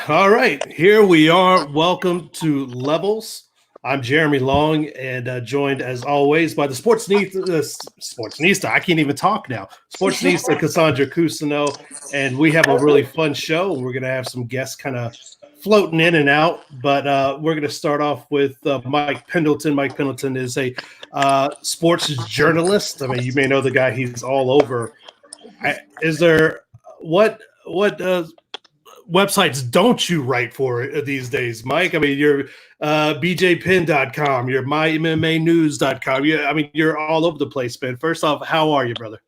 All right, here we are. Welcome to Levels. I'm Jeremy Long, and joined as always by the Sportsnista. I can't even talk now. Sportsnista Cassandra Cusino, and we have a really fun show. We're going to have some guests kind of floating in and out, but we're going to start off with Mike Pendleton. Mike Pendleton is a sports journalist. I mean, you may know the guy; he's all over. Is there what websites don't you write for these days, Mike? I mean, you're bjpin.com, you're mymmanews.com. I mean, you're all over the place, man. First off, how are you, brother?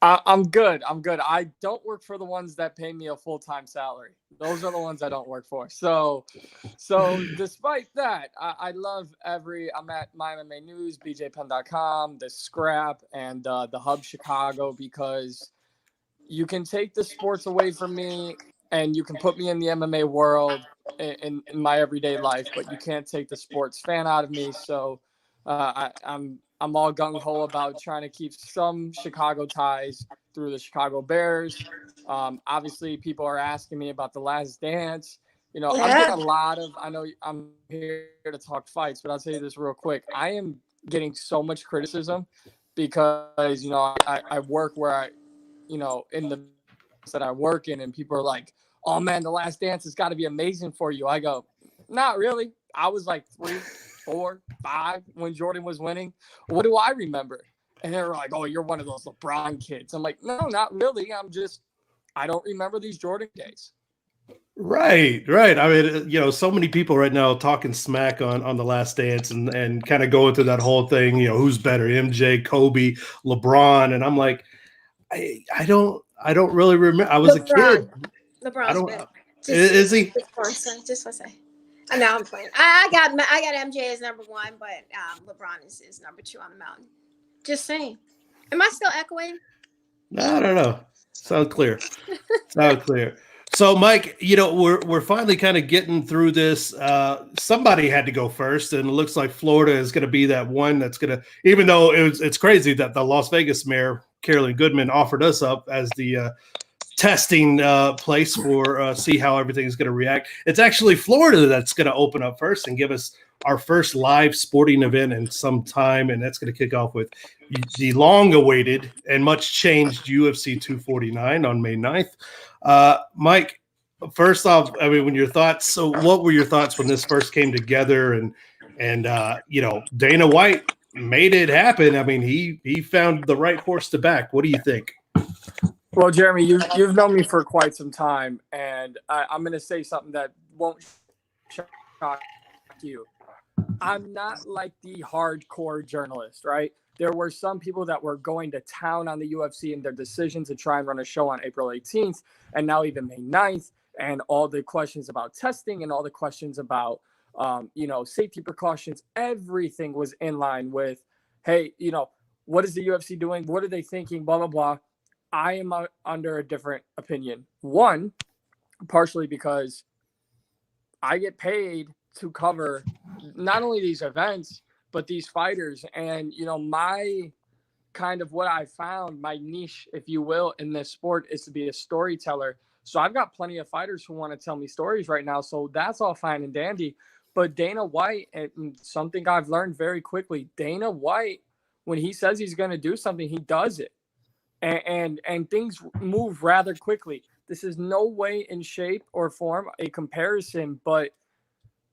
I'm good. I don't work for the ones that pay me a full-time salary. Those are the ones I don't work for. So despite that, I'm at My MMA News, bjpen.com, The Scrap, and the Hub Chicago, because you can take the sports away from me and you can put me in the MMA world in my everyday life, but you can't take the sports fan out of me. So I'm all gung ho about trying to keep some Chicago ties through the Chicago Bears. Obviously, people are asking me about The Last Dance. I'm getting I know I'm here to talk fights, but I'll tell you this real quick. I am getting so much criticism because, I work where in the that I work in, and people are like, oh man, The Last Dance has got to be amazing for you. I go, not really. I was like 3, 4, 5 when Jordan was winning. What do I remember? And they were like, oh, you're one of those LeBron kids. I'm like, no, not really. I don't remember these Jordan days. Right. I mean, so many people right now talking smack on The Last Dance and kind of going through that whole thing, who's better, MJ, Kobe, LeBron. And I'm like, I don't really remember. I was a kid. LeBron's better. Is he? Just for a second. Now I'm playing. I got MJ as number 1, but LeBron is number 2 on the mountain. Just saying. Am I still echoing? I don't know. Sound clear. So, Mike, we're finally kind of getting through this. Somebody had to go first, and it looks like Florida is going to be that one that's going to. Even though it's crazy that the Las Vegas mayor Carolyn Goodman offered us up as the testing place for see how everything's going to react. It's actually Florida that's going to open up first and give us our first live sporting event in some time, and that's going to kick off with the long-awaited and much-changed UFC 249 on May 9th. Mike, first off, I mean, what were your thoughts when this first came together? And Dana White made it happen. I mean, he found the right horse to back. What do you think? Well, Jeremy, you've known me for quite some time, and I'm going to say something that won't shock you. I'm not like the hardcore journalist, right? There were some people that were going to town on the UFC and their decision to try and run a show on April 18th, and now even May 9th, and all the questions about testing and all the questions about, safety precautions. Everything was in line with, hey, what is the UFC doing? What are they thinking? Blah, blah, blah. I am under a different opinion. One, partially because I get paid to cover not only these events, but these fighters. And, my kind of what I found, my niche, if you will, in this sport is to be a storyteller. So I've got plenty of fighters who want to tell me stories right now. So that's all fine and dandy. But Dana White, and something I've learned very quickly, Dana White, when he says he's going to do something, he does it. And things move rather quickly. This is no way in shape or form a comparison, but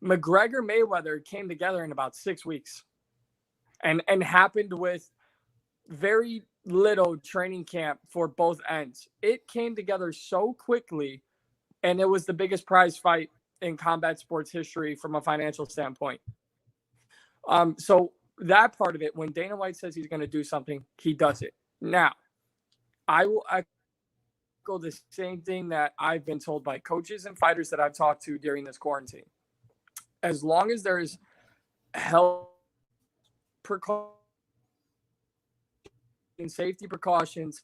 McGregor Mayweather came together in about 6 weeks and happened with very little training camp for both ends. It came together so quickly, and it was the biggest prize fight in combat sports history from a financial standpoint. So that part of it, when Dana White says he's going to do something, he does it. Now, I will echo the same thing that I've been told by coaches and fighters that I've talked to during this quarantine. As long as there's health precautions and safety precautions,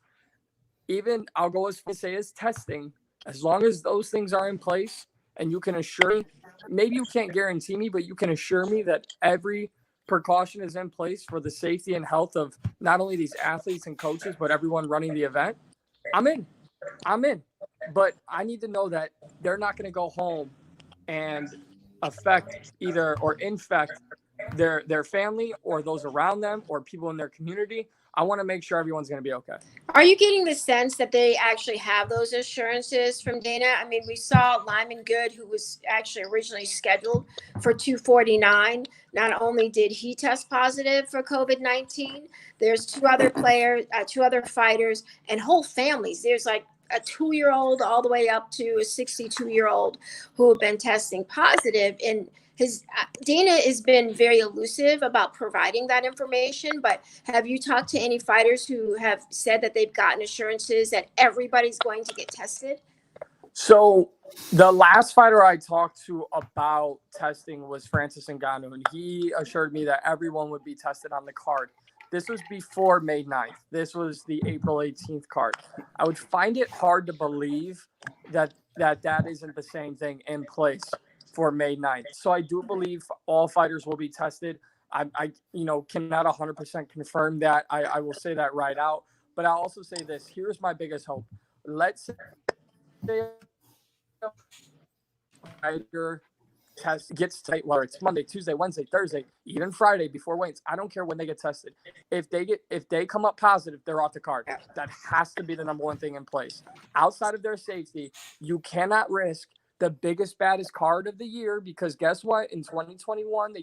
even I'll go as far as say as testing, as long as those things are in place and you can assure me, maybe you can't guarantee me, but you can assure me that every precaution is in place for the safety and health of not only these athletes and coaches, but everyone running the event, I'm in. I'm in. But I need to know that they're not going to go home and affect either or infect their family or those around them or people in their community. I want to make sure everyone's going to be okay. Are you getting the sense that they actually have those assurances from Dana? I mean, we saw Lyman Good, who was actually originally scheduled for 249. Not only did he test positive for COVID-19, there's two other fighters, and whole families. There's like a 2-year-old all the way up to a 62-year-old who have been testing positive. And Dana has been very elusive about providing that information, but have you talked to any fighters who have said that they've gotten assurances that everybody's going to get tested? So the last fighter I talked to about testing was Francis Ngannou, and he assured me that everyone would be tested on the card. This was before May 9th. This was the April 18th card. I would find it hard to believe that isn't the same thing in place for May 9th. So I do believe all fighters will be tested. I cannot 100% confirm that. I will say that right out. But I'll also say this. Here's my biggest hope. Let's say a fighter gets tight, whether it's Monday, Tuesday, Wednesday, Thursday, even Friday before weigh-ins. I don't care when they get tested. If they come up positive, they're off the card. That has to be the number one thing in place. Outside of their safety, you cannot risk the biggest, baddest card of the year, because guess what? In 2021, the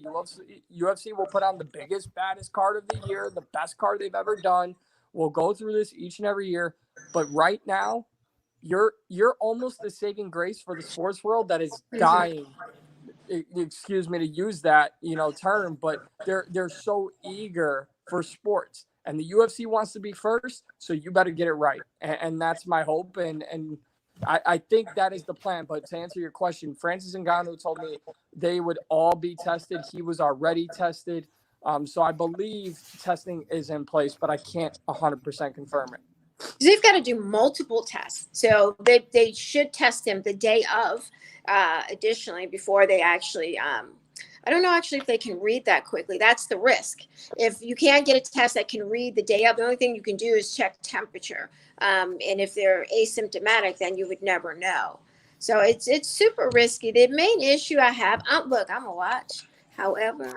UFC will put on the biggest, baddest card of the year, the best card they've ever done. We'll go through this each and every year. But right now, you're almost the saving grace for the sports world that is dying. Excuse me to use that, term, but they're so eager for sports, and the UFC wants to be first. So you better get it right. And that's my hope. And I think that is the plan. But to answer your question, Francis Ngannou told me they would all be tested. He was already tested. So I believe testing is in place, but I can't 100% confirm it. They've got to do multiple tests. So they should test him the day of, additionally, before they actually, I don't know actually if they can read that quickly. That's the risk. If you can't get a test that can read the day of, the only thing you can do is check temperature. And if they're asymptomatic, then you would never know. So it's super risky. The main issue I have, I'm a watch. However,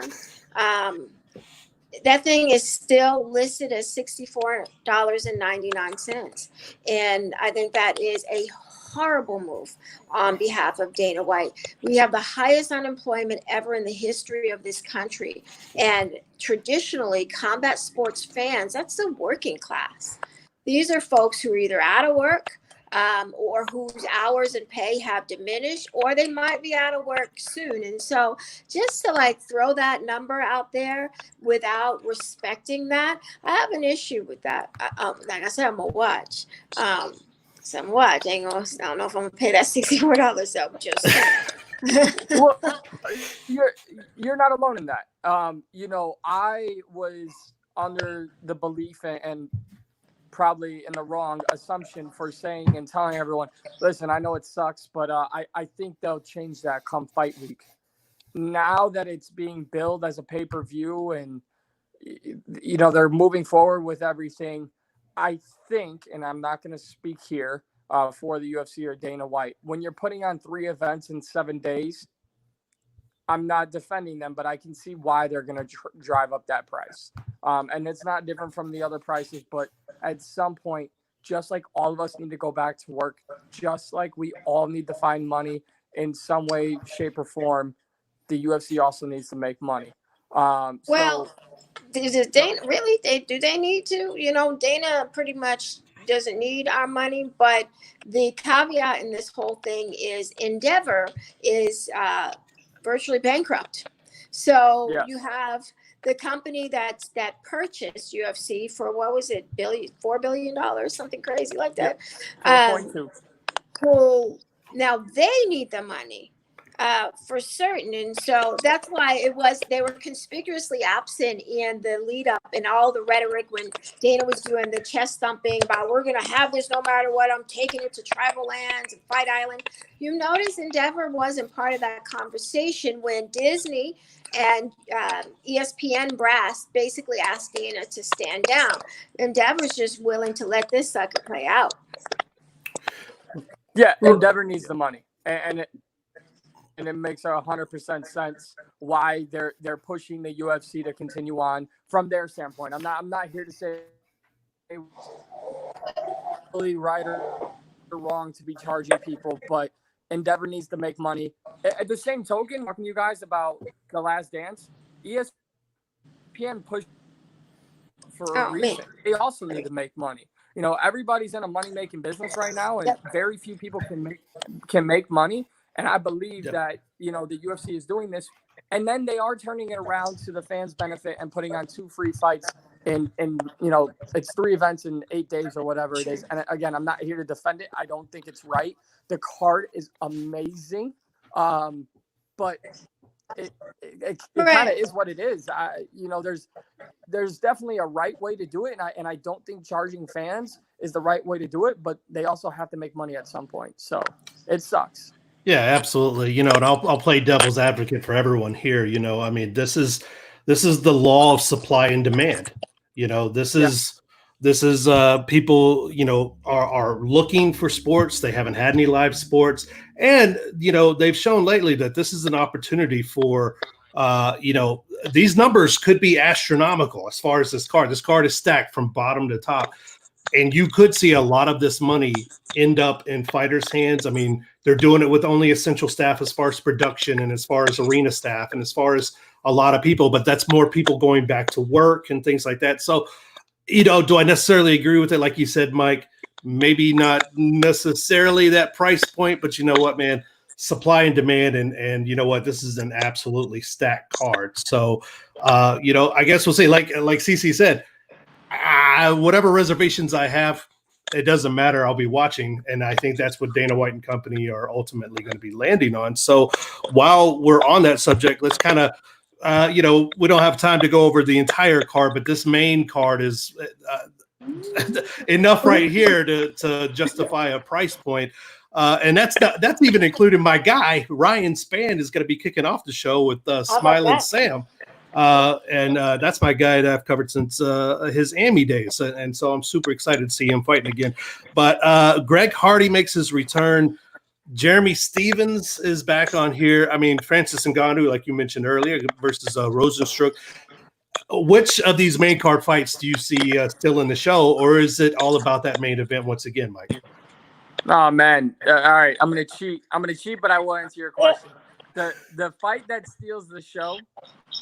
that thing is still listed as $64.99. And I think that is a horrible move on behalf of Dana White. We have the highest unemployment ever in the history of this country. And traditionally, combat sports fans, that's the working class. These are folks who are either out of work, or whose hours and pay have diminished, or they might be out of work soon. And so just to throw that number out there without respecting that, I have an issue with that. Like I said, I'm gonna watch. I don't know if I'm gonna pay that $64. So just well, you're not alone in that. I was under the belief and probably in the wrong assumption for saying and telling everyone, listen, I know it sucks, but I think they'll change that come fight week. Now that it's being billed as a pay-per-view and, they're moving forward with everything, I think, and I'm not going to speak here for the UFC or Dana White, when you're putting on 3 events in 7 days, I'm not defending them, but I can see why they're going to drive up that price. And it's not different from the other prices, but at some point, just like all of us need to go back to work, just like we all need to find money in some way, shape, or form, the UFC also needs to make money. Does Dana really? Do they need to? Dana pretty much doesn't need our money, but the caveat in this whole thing is Endeavor is virtually bankrupt. So you have the company that purchased UFC for, what was it, $4 billion, something crazy like that. 4.2. Who now they need the money for certain, and so that's why they were conspicuously absent in the lead up and all the rhetoric when Dana was doing the chest thumping about, we're going to have this no matter what, I'm taking it to tribal lands and Fight Island. You notice Endeavor wasn't part of that conversation when Disney and ESPN brass basically asked Dana to stand down. Endeavor's just willing to let this sucker play out. Yeah, Endeavor needs the money, and it makes 100% sense why they're pushing the UFC to continue on from their standpoint. I'm not here to say really right or wrong to be charging people, but Endeavor needs to make money. At the same token, talking to you guys about The Last Dance, ESPN pushed for a reason. They also need to make money. You know, everybody's in a money-making business right now, and very few people can make money. And I believe that, you know, the UFC is doing this. And then they are turning it around to the fans' benefit and putting on 2 free fights in you know, it's 3 events in 8 days or whatever it is. And again, I'm not here to defend it. I don't think it's right. The card is amazing. But it kind of is what it is. You know, there's definitely a right way to do it, and I don't think charging fans is the right way to do it, but they also have to make money at some point. So it sucks. Yeah, absolutely. You know, and I'll play devil's advocate for everyone here. You know, I mean, this is the law of supply and demand. You know, this is people, you know, are looking for sports. They haven't had any live sports, and you know, they've shown lately that this is an opportunity for you know, these numbers could be astronomical as far as this card. This card is stacked from bottom to top, and you could see a lot of this money end up in fighters' hands. I mean, they're doing it with only essential staff as far as production and as far as arena staff and as far as a lot of people, but that's more people going back to work and things like that. So, you know, do I necessarily agree with it? Like you said, Mike, maybe not necessarily that price point, but you know what, man, supply and demand, and you know what, this is an absolutely stacked card. So, you know, I guess we'll say, like CC said, whatever reservations I have, it doesn't matter. I'll be watching, and I think that's what Dana White and company are ultimately going to be landing on. So while we're on that subject, let's kind of, you know, we don't have time to go over the entire card, but this main card is enough right here to justify a price point. And that's even including my guy, Ryan Spann, is going to be kicking off the show with Smiling Sam. And that's my guy that I've covered since his AMI days. And so I'm super excited to see him fighting again. But Greg Hardy makes his return. Jeremy Stevens is back on here. I mean, Francis Ngannou, like you mentioned earlier, versus Rosenstruck. Which of these main card fights do you see still in the show, or is it all about that main event once again, Mike? Oh, man. All right. I'm going to cheat, but I will answer your question. The fight that steals the show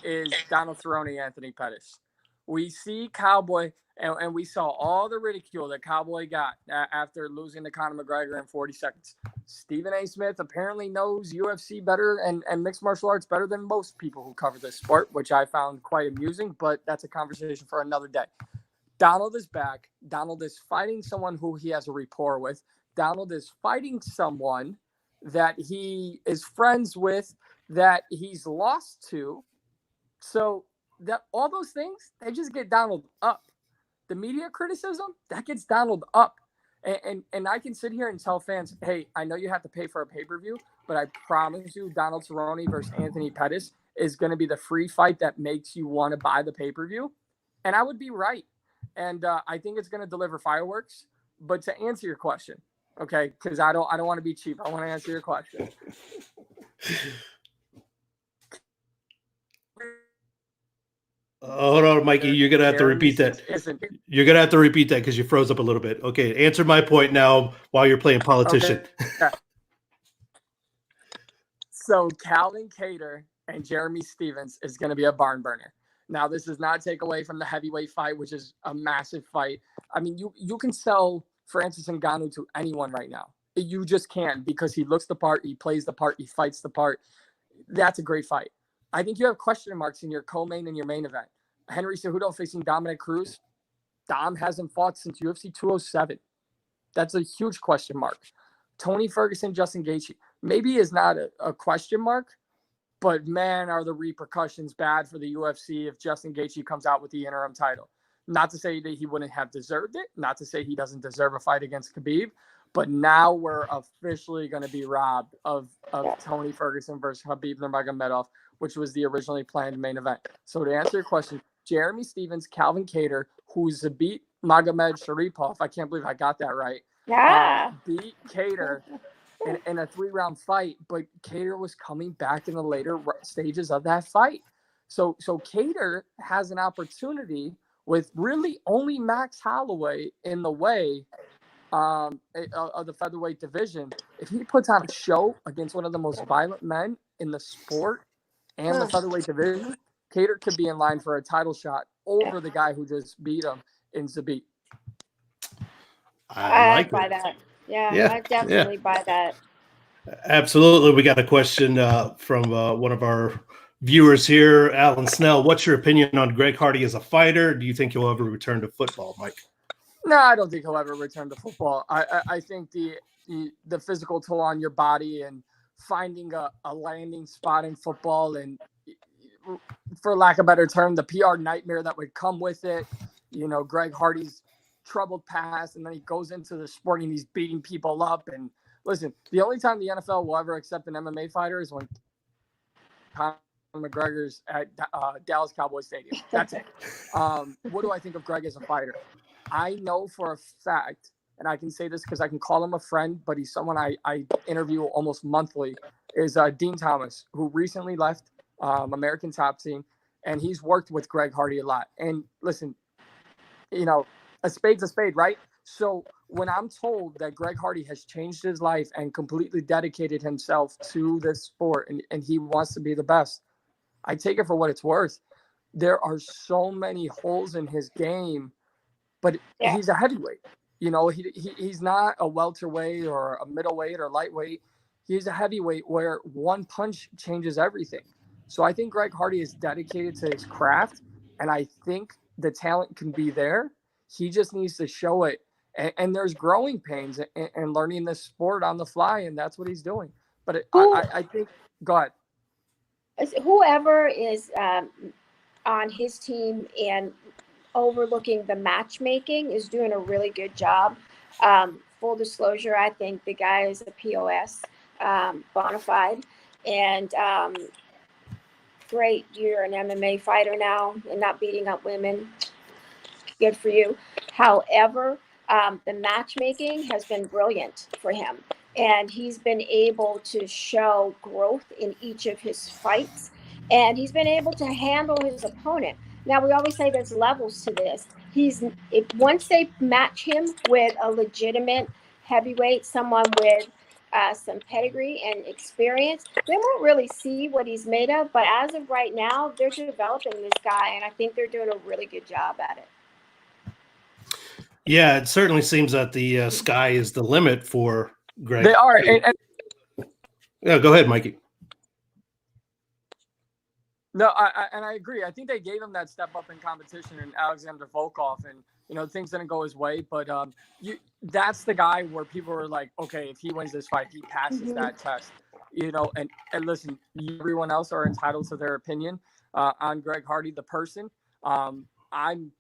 is Donald Cerrone, Anthony Pettis. We see Cowboy, and we saw all the ridicule that Cowboy got after losing to Conor McGregor in 40 seconds. Stephen A. Smith apparently knows UFC better and mixed martial arts better than most people who cover this sport, which I found quite amusing, but that's a conversation for another day. Donald is back. Donald is fighting someone who he has a rapport with. Donald is fighting someone that he is friends with, that he's lost to. So that all those things, they just get Donald up. The media criticism, that gets Donald up. And I can sit here and tell fans, hey, I know you have to pay for a pay-per-view, but I promise you Donald Cerrone versus Anthony Pettis is going to be the free fight that makes you want to buy the pay-per-view. And I would be right. And I think it's going to deliver fireworks. But to answer your question, okay, because I don't want to be cheap. I want to answer your question. Hold on, Mikey. You're gonna have to repeat that. You're gonna have to repeat that because you froze up a little bit. Okay, answer my point now while you're playing politician. Okay. Yeah. So Calvin Kattar and Jeremy Stevens is going to be a barn burner. Now, this does not take away from the heavyweight fight, which is a massive fight. I mean, you can sell Francis Ngannou to anyone right now. You just can, because he looks the part, he plays the part, he fights the part. That's a great fight. I think you have question marks in your co-main and your main event. Henry Cejudo facing Dominic Cruz. Dom hasn't fought since UFC 207. That's a huge question mark. Tony Ferguson, Justin Gaethje. Maybe is not a question mark, but man, are the repercussions bad for the UFC if Justin Gaethje comes out with the interim title. Not to say that he wouldn't have deserved it. Not to say he doesn't deserve a fight against Khabib. But now we're officially going to be robbed of Tony Ferguson versus Khabib Nurmagomedov, which was the originally planned main event. So to answer your question, Jeremy Stevens, Calvin Kattar, who's beat Magomed Sharipov. I can't believe I got that right. beat Cater in a 3-round fight, but Cater was coming back in the later stages of that fight. So Cater has an opportunity with really only Max Holloway in the way of the featherweight division. If he puts on a show against one of the most violent men in the sport and the featherweight division, Cater could be in line for a title shot over the guy who just beat him in Zabit. I like buy it. that. Yeah, I definitely buy that. Absolutely. We got a question from one of our viewers here, Alan Snell. What's your opinion on Greg Hardy as a fighter? Do you think he'll ever return to football, Mike? No, I don't think he'll ever return to football. I think the physical toll on your body and finding a landing spot in football and, for lack of a better term, the PR nightmare that would come with it. You know, Greg Hardy's troubled past, and then he goes into the sport and he's beating people up. And listen, the only time the NFL will ever accept an MMA fighter is when Conor McGregor's at Dallas Cowboys Stadium. That's it. What do I think of Greg as a fighter? I know for a fact, and I can say this because I can call him a friend, but he's someone I interview almost monthly, is Dean Thomas, who recently left American Top Team, and he's worked with Greg Hardy a lot. And listen, you know, a spade's a spade, right? So when I'm told that Greg Hardy has changed his life and completely dedicated himself to this sport and he wants to be the best, I take it for what it's worth. There are so many holes in his game, but he's a heavyweight. You know, he's not a welterweight or a middleweight or lightweight. He's a heavyweight where one punch changes everything. So I think Greg Hardy is dedicated to his craft, and I think the talent can be there. He just needs to show it. And there's growing pains and learning this sport on the fly, and that's what he's doing. But I think, go ahead. Whoever is on his team and overlooking the matchmaking is doing a really good job. Full disclosure, I think the guy is a POS, bona fide, and great. You're an MMA fighter now and not beating up women. Good for you. However, the matchmaking has been brilliant for him, and he's been able to show growth in each of his fights, and he's been able to handle his opponent. Now, we always say there's levels to this. Once they match him with a legitimate heavyweight, someone with some pedigree and experience, they won't really see what he's made of. But as of right now, they're developing this guy, and I think they're doing a really good job at it. Yeah, it certainly seems that the sky is the limit for Greg. They are. Yeah, go ahead, Mikey. No, I agree. I think they gave him that step up in competition in Alexander Volkov, and things didn't go his way. But that's the guy where people were like, okay, if he wins this fight, he passes that test. And listen, everyone else are entitled to their opinion on Greg Hardy, the person. I'm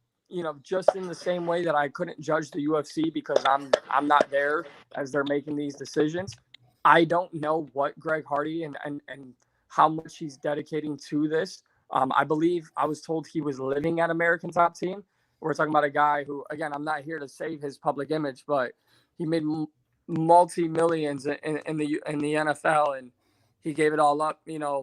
just in the same way that I couldn't judge the UFC because I'm not there as they're making these decisions. I don't know what Greg Hardy and how much he's dedicating to this. I believe I was told he was living at American Top Team. We're talking about a guy who, again, I'm not here to save his public image, but he made multi-millions in the NFL, and he gave it all up,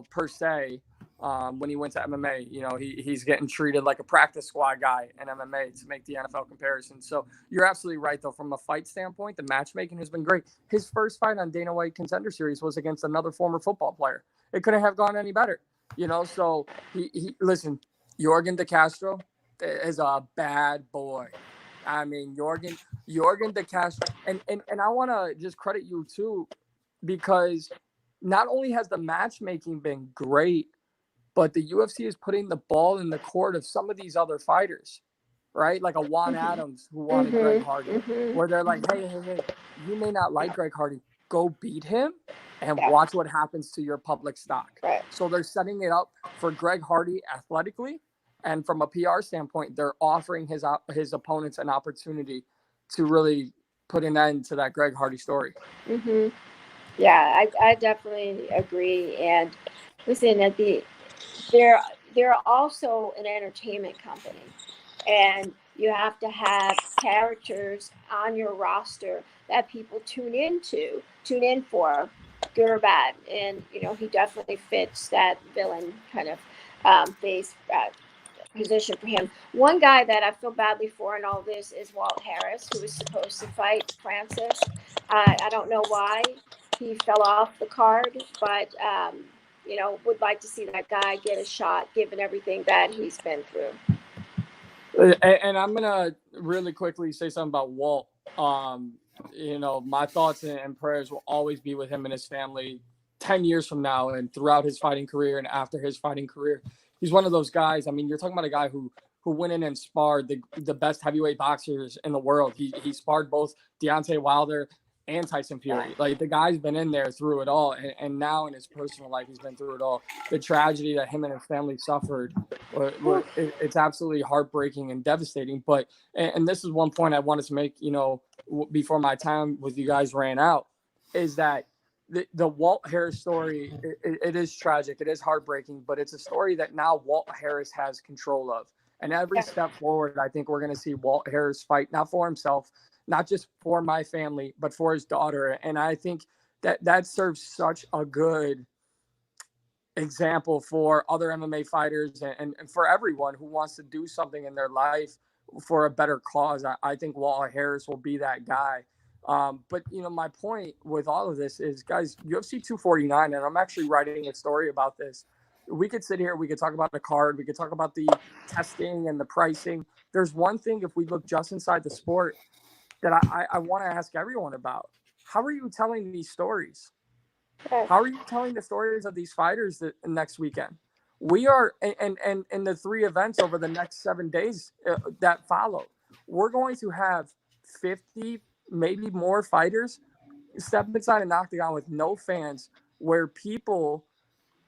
per se. When he went to MMA, he's getting treated like a practice squad guy in MMA to make the NFL comparison. So you're absolutely right, though. From a fight standpoint, the matchmaking has been great. His first fight on Dana White Contender Series was against another former football player. It couldn't have gone any better, So he listen, Jorgen De Castro is a bad boy. I mean, Jorgen De Castro, and I want to just credit you too, because not only has the matchmaking been great, but the UFC is putting the ball in the court of some of these other fighters, right? Like a Juan Adams who wanted Greg Hardy, where they're like, hey, you may not like Greg Hardy. Go beat him and watch what happens to your public stock. Right. So they're setting it up for Greg Hardy athletically. And from a PR standpoint, they're offering his opponents an opportunity to really put an end to that Greg Hardy story. Yeah, I definitely agree. And listen, they're also an entertainment company, and you have to have characters on your roster that people tune in for, good or bad. And, he definitely fits that villain kind of face position for him. One guy that I feel badly for in all this is Walt Harris, who was supposed to fight Francis. I don't know why he fell off the card, but, would like to see that guy get a shot given everything that he's been through. And I'm going to really quickly say something about Walt. My thoughts and prayers will always be with him and his family 10 years from now and throughout his fighting career and after his fighting career. He's one of those guys. I mean, you're talking about a guy who went in and sparred the best heavyweight boxers in the world. He sparred both Deontay Wilder and Tyson Fury. Like, the guy's been in there through it all. And now in his personal life, he's been through it all. The tragedy that him and his family suffered, it's absolutely heartbreaking and devastating. But, and this is one point I wanted to make, before my time with you guys ran out, is that the Walt Harris story, it is tragic. It is heartbreaking, but it's a story that now Walt Harris has control of. And every step forward, I think we're going to see Walt Harris fight, not for himself, not just for my family, but for his daughter. And I think that serves such a good example for other MMA fighters and for everyone who wants to do something in their life for a better cause. I think Walt Harris will be that guy. But, my point with all of this is, guys, UFC 249, and I'm actually writing a story about this. We could sit here, we could talk about the card, we could talk about the testing and the pricing. There's one thing, if we look just inside the sport, that I want to ask everyone about. How are you telling these stories? How are you telling the stories of these fighters next weekend? We are, and the 3 events over the next 7 days that follow, we're going to have 50, maybe more fighters step inside an octagon with no fans, where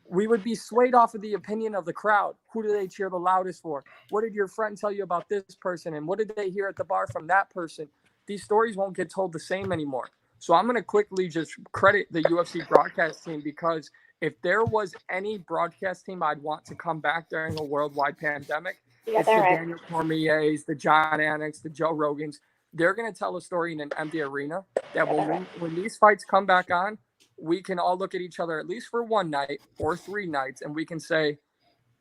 we would be swayed off of the opinion of the crowd. Who do they cheer the loudest for? What did your friend tell you about this person? And what did they hear at the bar from that person? These stories won't get told the same anymore. So I'm going to quickly just credit the UFC broadcast team, because if there was any broadcast team I'd want to come back during a worldwide pandemic, it's the Daniel Cormiers, the John Anik, the Joe Rogans. They're going to tell a story in an empty arena that when these fights come back on, we can all look at each other, at least for one night or 3 nights, and we can say,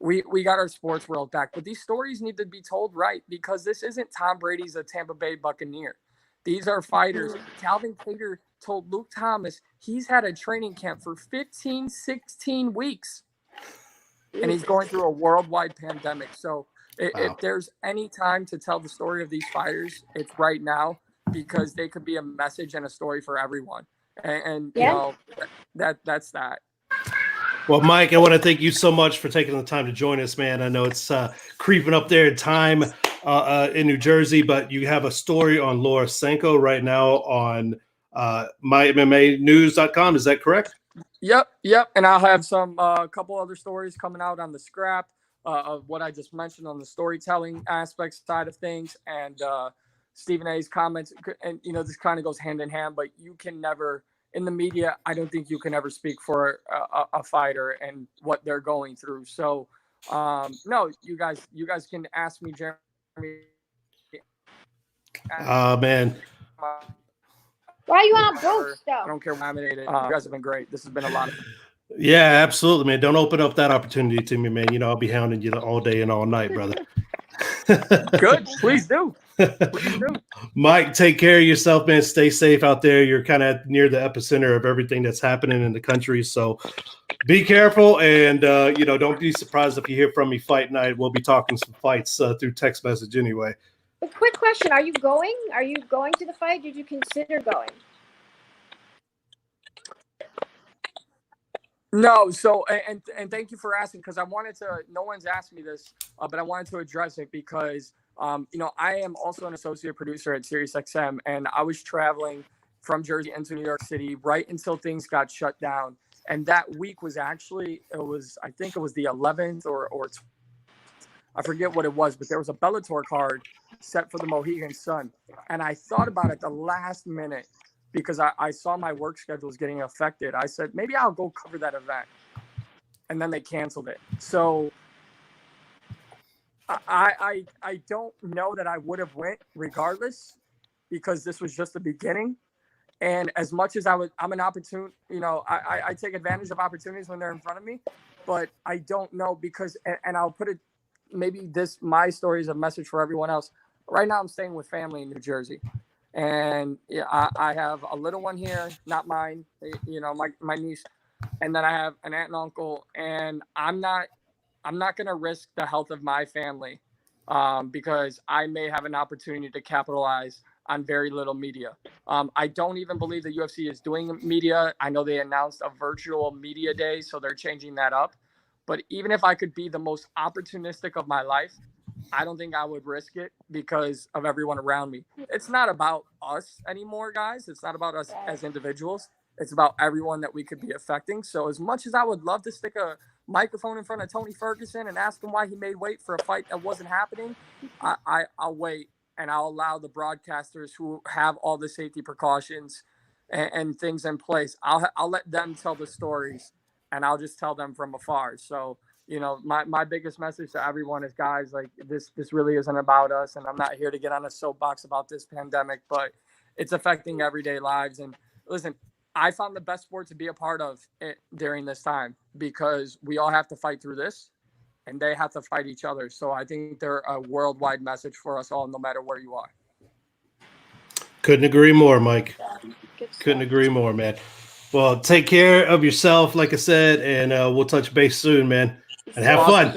we got our sports world back. But these stories need to be told right, because this isn't Tom Brady's a Tampa Bay Buccaneer. These are fighters. Calvin Kattar told Luke Thomas he's had a training camp for 15, 16 weeks, and he's going through a worldwide pandemic. So if there's any time to tell the story of these fighters, it's right now, because they could be a message and a story for everyone. And that's that. Well, Mike, I want to thank you so much for taking the time to join us, man. I know it's creeping up there in time in New Jersey, but you have a story on Laura Sanko right now on mymmanews.com. Is that correct? Yep. And I'll have a couple other stories coming out on the scrap of what I just mentioned on the storytelling aspect side of things, and Stephen A's comments. And, this kind of goes hand in hand, but you can never, in the media, I don't think you can ever speak for a fighter and what they're going through. So, no, you guys can ask me, Jeremy. Man. Why are you on both stuff? I don't care what I'm in. You guys have been great. This has been a lot of fun. Yeah, absolutely, man. Don't open up that opportunity to me, man. I'll be hounding you all day and all night, brother. Good. Please do. Mike, take care of yourself, man. Stay safe out there. You're kind of near the epicenter of everything that's happening in the country. So be careful, and don't be surprised if you hear from me fight night. We'll be talking some fights through text message anyway. A quick question. Are you going? Are you going to the fight? Did you consider going? No. So, and thank you for asking, because I wanted to, no one's asked me this, but I wanted to address it because, I am also an associate producer at SiriusXM, and I was traveling from Jersey into New York City right until things got shut down. And that week was actually, I think it was the 11th or I forget what it was, but there was a Bellator card set for the Mohegan Sun. And I thought about it the last minute, because I saw my work schedule was getting affected. I said, maybe I'll go cover that event. And then they canceled it. So I don't know that I would have went regardless, because this was just the beginning. And as much as I'm an opportune, I take advantage of opportunities when they're in front of me, but I don't know because, and I'll put it, maybe my story is a message for everyone else. Right now I'm staying with family in New Jersey, and I have a little one here, not mine, my niece. And then I have an aunt and uncle, and I'm not going to risk the health of my family because I may have an opportunity to capitalize on very little media. I don't even believe the UFC is doing media. I know they announced a virtual media day, so they're changing that up. But even if I could be the most opportunistic of my life, I don't think I would risk it because of everyone around me. It's not about us anymore, guys. It's not about us as individuals. It's about everyone that we could be affecting. So as much as I would love to stick a microphone in front of Tony Ferguson and ask him why he made weight for a fight that wasn't happening, I'll wait, and I'll allow the broadcasters who have all the safety precautions and things in place. I'll let them tell the stories, and I'll just tell them from afar. So, my biggest message to everyone is, guys, like this really isn't about us, and I'm not here to get on a soapbox about this pandemic, but it's affecting everyday lives. And listen, I found the best sport to be a part of it during this time because we all have to fight through this, and they have to fight each other. So I think they're a worldwide message for us all, no matter where you are. Couldn't agree more, Mike. Couldn't agree more, man. Well, take care of yourself, like I said, and we'll touch base soon, man. And have fun.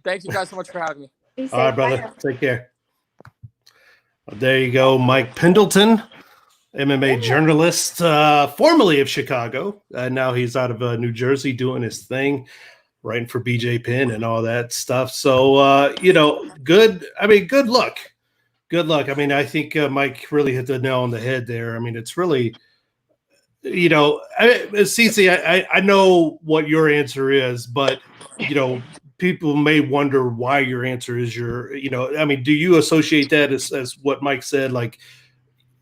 Thank you guys so much for having me. All right, brother. Take care. Well, there you go, Mike Pendleton, MMA journalist, formerly of Chicago. Now he's out of New Jersey doing his thing, writing for BJ Penn and all that stuff. So, good. I mean, good luck. Good luck. I mean, I think Mike really hit the nail on the head there. I mean, it's really, Cece, I know what your answer is, but, people may wonder why your answer is I mean, do you associate that as what Mike said? Like,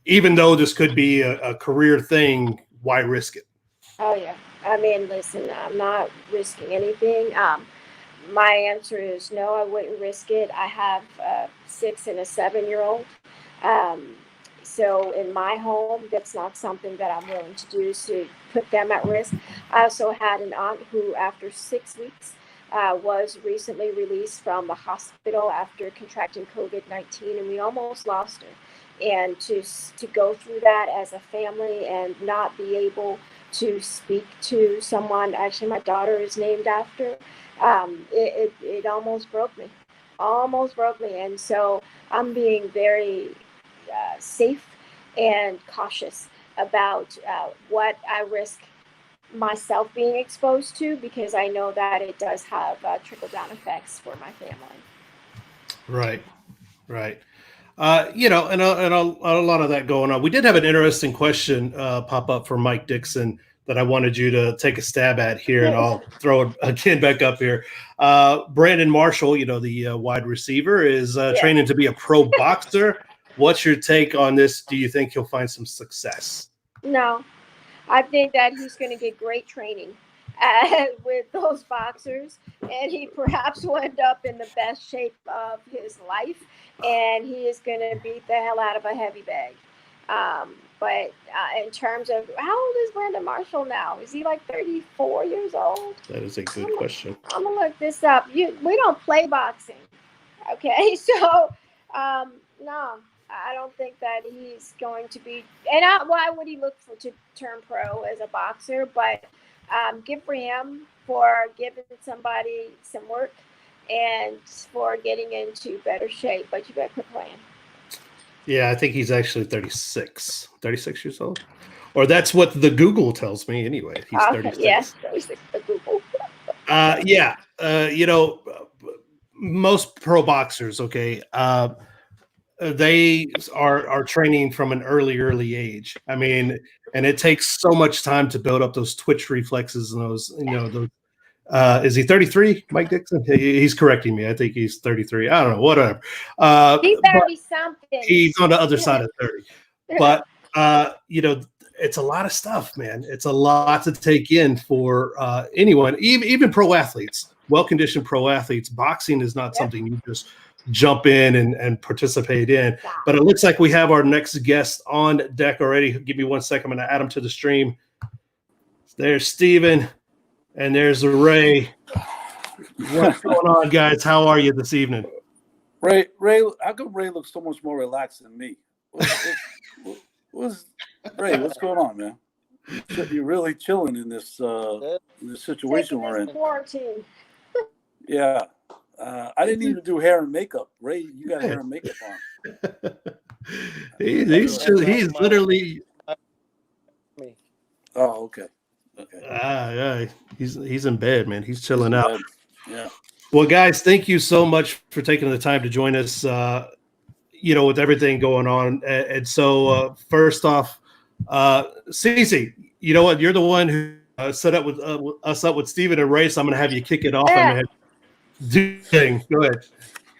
even though this could be a career thing, why risk it? Oh, yeah. I mean, listen, I'm not risking anything. My answer is no, I wouldn't risk it. I have a 6 and a 7-year-old. So in my home, that's not something that I'm willing to do to put them at risk. I also had an aunt who, after 6 weeks, was recently released from the hospital after contracting COVID-19, and we almost lost her. And to go through that as a family and not be able to speak to someone, actually my daughter is named after, it almost broke me. And so I'm being very safe and cautious about what I risk myself being exposed to, because I know that it does have trickle-down effects for my family. Right. And a lot of that going on. We did have an interesting question pop up from Mike Dixon that I wanted you to take a stab at here, and I'll throw it again back up here. Brandon Marshall, the wide receiver, is training to be a pro boxer. What's your take on this? Do you think he'll find some success? No, I think that he's going to get great training with those boxers, and he perhaps will end up in the best shape of his life, and he is going to beat the hell out of a heavy bag. But in terms of, how old is Brandon Marshall now? Is he like 34 years old? That is a good question. I'm going to look this up. We don't play boxing. Okay, so no, I don't think that he's going to be, and why would he look to turn pro as a boxer? But good for him for giving somebody some work and for getting into better shape. But you better quit playing. Yeah, I think he's actually 36 years old. Or that's what the Google tells me anyway. He's 36. Yes, 36, the Google. Most pro boxers, okay, they are training from an early age. I mean, and it takes so much time to build up those twitch reflexes and those, those. Is he 33, Mike Dixon? He's correcting me. I think he's 33. I don't know, whatever. He's 30-something. He's on the other side of 30. But, it's a lot of stuff, man. It's a lot to take in for anyone, even pro athletes, well-conditioned pro athletes. Boxing is not something you just jump in and participate in. But it looks like we have our next guest on deck already. Give me 1 second. I'm going to add him to the stream. There's Steven, and there's Ray. What's going on, guys? How are you this evening? Ray, how come Ray looks so much more relaxed than me? Ray, what's going on, man? You're really chilling in this situation we're in. Quarantine. Yeah. I didn't even do hair and makeup. Ray, you got hair and makeup on. he's literally. Oh, okay. Yeah, he's in bed, man. He's chilling out. Yeah. Well, guys, thank you so much for taking the time to join us. With everything going on, and so first off, Cece, you know what? You're the one who set up with us up with Steven and Ray. So I'm going to have you kick it off. Yeah. I'm going to do thing. Go ahead.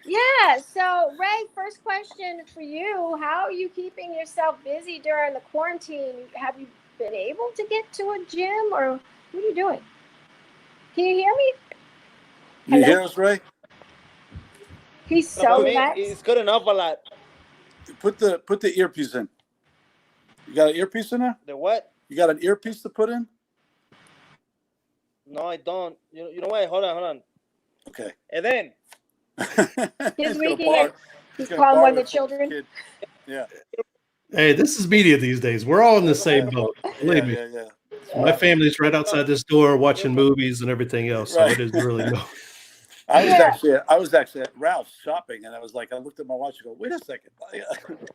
Yeah. So, Ray, first question for you: how are you keeping yourself busy during the quarantine? Have you been able to get to a gym, or what are you doing? Can you hear me? You hear us, Ray? He's so relaxed. It's good enough a lot. Put the earpiece in. You got an earpiece in there? The what? You got an earpiece to put in? No, I don't. You know what? Hold on. Okay. And then He's calling one of the children. Kid. Yeah. Hey, this is media these days. We're all in the same boat. Believe me. Yeah. My family's right outside this door watching movies and everything else. So Right. it is really no. I was actually at Ralph's shopping, and I looked at my watch and go, wait a second,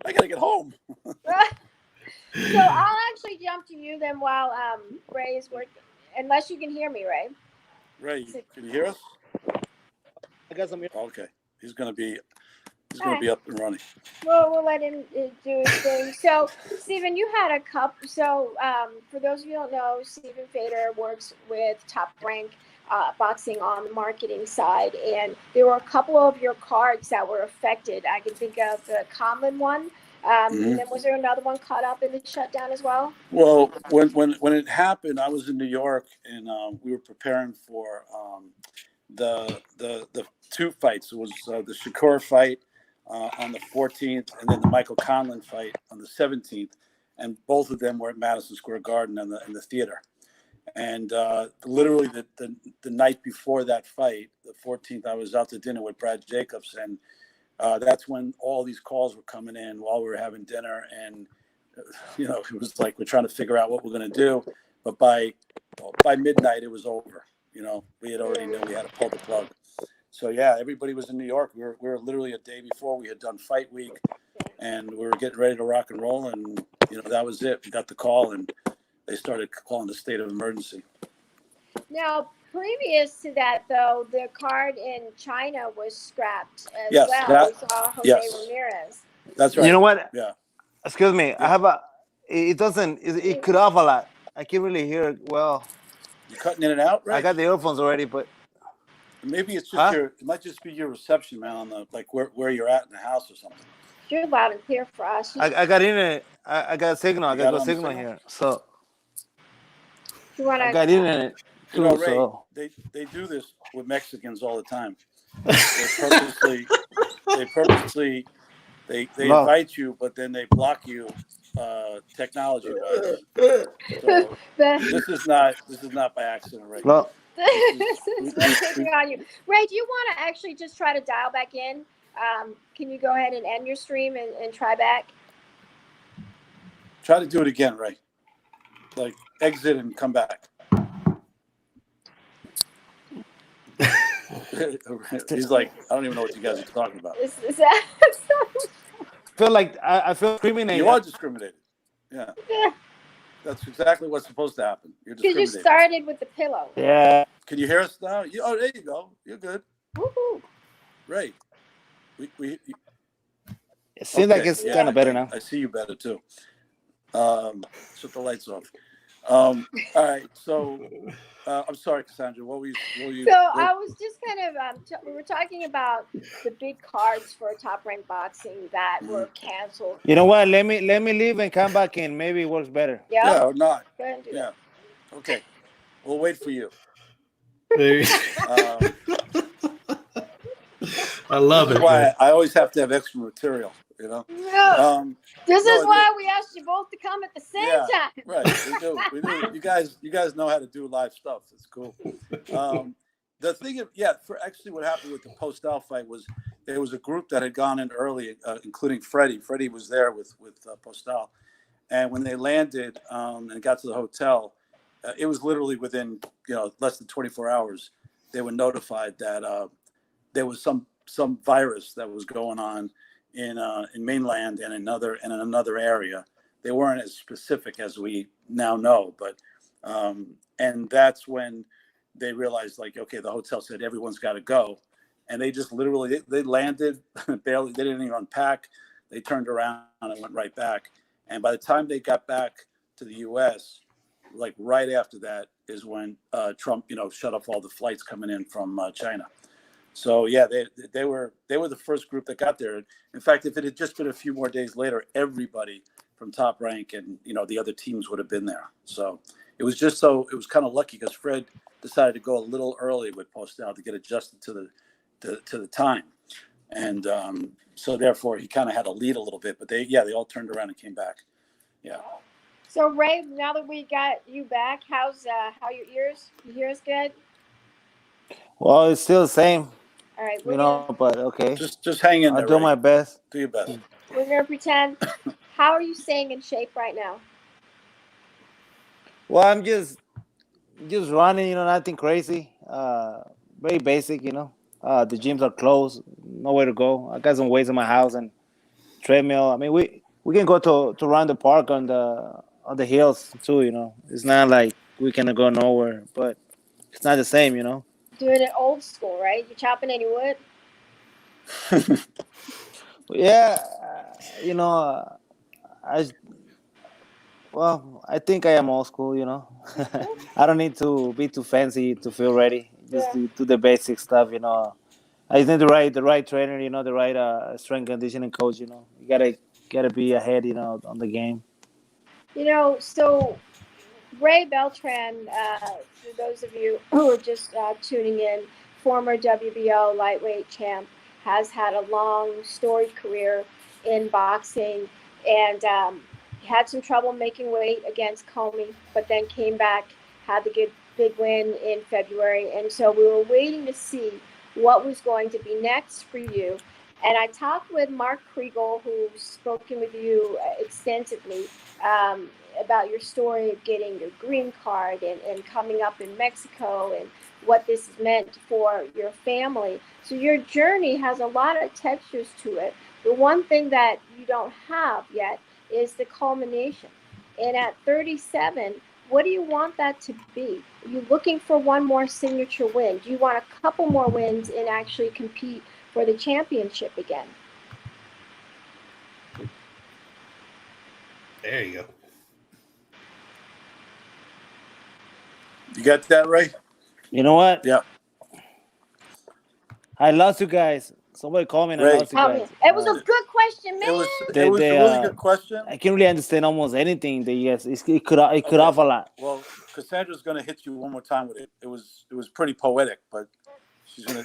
I gotta get home. So I'll actually jump to you then while Ray is working, unless you can hear me, Ray. Ray, can you hear us? I got some. Okay, he's gonna be up and running. Well, we'll let him do his thing. So, Steven, you had a couple. So, for those of you who don't know, Steven Feder works with Top Rank Boxing on the marketing side, and there were a couple of your cards that were affected. I can think of the Conlon one. And then was there another one caught up in the shutdown as well? Well, when it happened, I was in New York, and we were preparing for the two fights. It was the Shakur fight on the 14th, and then the Michael Conlon fight on the 17th, and both of them were at Madison Square Garden in the theater. And literally the night before that fight, the 14th, I was out to dinner with Brad Jacobs, and that's when all these calls were coming in while we were having dinner, and it was like we're trying to figure out what we're going to do. But by midnight, it was over. We had already knew we had to pull the plug. So yeah, everybody was in New York. We were literally a day before. We had done fight week, and we were getting ready to rock and roll, and that was it. We got the call, and they started calling the state of emergency. Now, previous to that, though, the card in China was scrapped as Yes, well. We saw Jose Ramirez. That's right. You know what? Yeah. Excuse me. I have it cut off a lot. I can't really hear it well. You're cutting in and out, right? I got the earphones already, but maybe it's just it might just be your reception, man, on the where you're at in the house or something. You're loud and clear for us. I got internet. I got a signal. I got a signal here. So I got internet. Ray, they do this with Mexicans all the time. They purposely invite you, but then they block you technology wise. So this is not by accident, right? Well, on you. Ray, do you want to actually just try to dial back in? Can you go ahead and end your stream and try back? Try to do it again, Ray. Like exit and come back. He's like, I don't even know what you guys are talking about. Is that I feel discriminated. You are discriminated. Yeah. That's exactly what's supposed to happen. You're discriminated. Because you started with the pillow. Yeah. Can you hear us now? There you go. You're good. Woohoo. Ray. It seems like it's kind of better now. I see you better too. Shut the lights off. All right. So I'm sorry, Cassandra. What were you? I was just kind of we were talking about the big cards for Top Rank Boxing that were canceled. You know what? Let me leave and come back in. Maybe it works better. Yeah, or not. Go ahead and do that. Okay. We'll wait for you. I love This it. is why Man. I always have to have extra material, you know. Yeah. This no, is why we asked you both to come at the same time. Right. We do. You guys know how to do live stuff. It's cool. The thing, for actually what happened with the Postal fight was there was a group that had gone in early, including Freddie. Freddie was there with Postal, and when they landed and got to the hotel, it was literally within less than 24 hours. They were notified that there was some virus that was going on in mainland and in another area. They weren't as specific as we now know, but and that's when they realized, like, okay, the hotel said everyone's got to go, and they just literally they landed barely. They didn't even unpack. They turned around and went right back. And by the time they got back to the U.S., like right after that is when Trump, shut off all the flights coming in from China. So yeah, they were the first group that got there. In fact, if it had just been a few more days later, everybody from Top Rank and the other teams would have been there. So it was kind of lucky because Fred decided to go a little early with Postal to get adjusted to the time, and so therefore he kind of had to lead a little bit. But they all turned around and came back. Yeah. So Ray, now that we got you back, how your ears? You hear us good? Well, it's still the same. All right, but okay. Just hang in there. I'll do my best. Do your best. We're gonna pretend. How are you staying in shape right now? Well, I'm just running, nothing crazy. Very basic, The gyms are closed, nowhere to go. I got some weights in my house and treadmill. I mean, we can go to run the park on the hills too, It's not like we can go nowhere, but it's not the same, Doing it old school, right? You chopping any wood? Yeah, I think I am old school, I don't need to be too fancy to feel ready. Just do the basic stuff, I just need the right trainer, the right strength conditioning coach, You gotta be ahead, on the game. So Ray Beltran, for those of you who are just tuning in, former WBO lightweight champ, has had a long, storied career in boxing, and had some trouble making weight against Comey, but then came back, had the good big win in February, and so we were waiting to see what was going to be next for you. And I talked with Mark Kriegel, who's spoken with you extensively, about your story of getting your green card and coming up in Mexico and what this meant for your family. So your journey has a lot of textures to it. The one thing that you don't have yet is the culmination. And at 37, what do you want that to be? Are you looking for one more signature win? Do you want a couple more wins and actually compete for the championship again? There you go. You got that, Ray? You know what? Yeah. I lost you guys. Somebody call me and I lost you guys. It was a good question, man. It was a really good question. I can't really understand almost anything that you guys. It could off a lot. Well, Cassandra's going to hit you one more time with it. It was pretty poetic, but she's gonna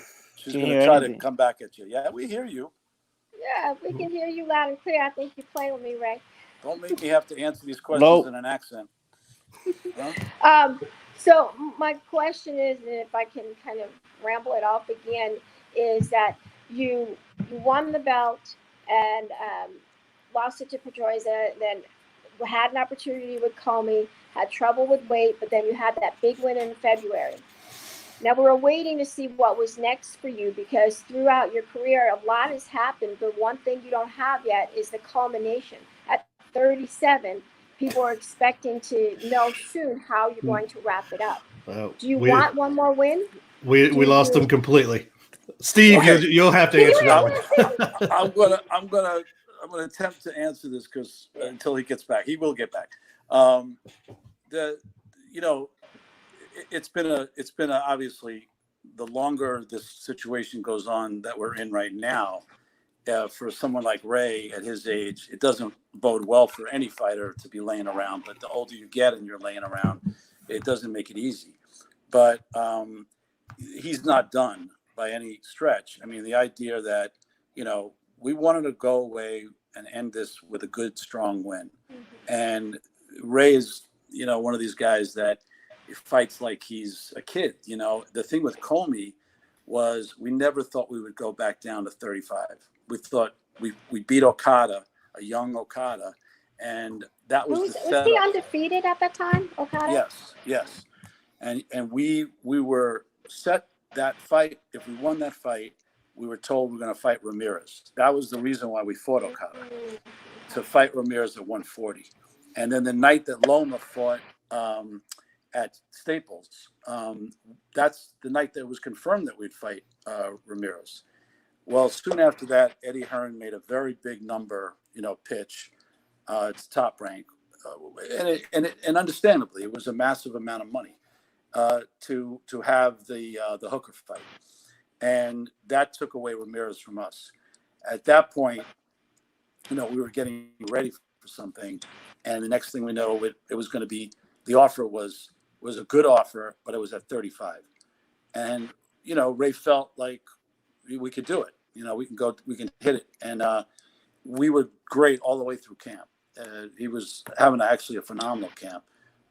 try to come back at you. Yeah, we hear you. Yeah, we can hear you loud and clear. I think you're playing with me, Ray. Don't make me have to answer these questions in an accent. Huh? So my question is, and if I can kind of ramble it off again, is that you won the belt and lost it to Pedroza, then had an opportunity with Comey, had trouble with weight, but then you had that big win in February. Now we're waiting to see what was next for you, because throughout your career, a lot has happened, but one thing you don't have yet is the culmination. At 37, people are expecting to know soon how you're going to wrap it up. Do you want one more win? We lost them completely. Steve, okay. you'll have to answer that one. I'm gonna attempt to answer this because until he gets back, he will get back. It's been obviously the longer this situation goes on that we're in right now. For someone like Ray at his age, it doesn't bode well for any fighter to be laying around. But the older you get and you're laying around, it doesn't make it easy. But he's not done. by any stretch. I mean, the idea that, we wanted to go away and end this with a good, strong win. And Ray is, one of these guys that fights like he's a kid. The thing with Comey was we never thought we would go back down to 35. We thought we beat Okada, a young Okada, and that was the setup. Was he undefeated at that time, Okada? Yes. And we were set that fight. If we won that fight, we were told we were going to fight Ramirez. That was the reason why we fought Okada, to fight Ramirez at 140. And then the night that Loma fought at Staples, that's the night that it was confirmed that we'd fight Ramirez. Well, soon after that, Eddie Hearn made a very big number, pitch. It's Top Rank, and understandably, it was a massive amount of money to have the Hooker fight, and that took away Ramirez from us. At that point, we were getting ready for something, and the next thing we know, it was going to be, the offer was a good offer, but it was at 35, and Ray felt like we could do it. We can hit it, and we were great all the way through camp. He was having actually a phenomenal camp,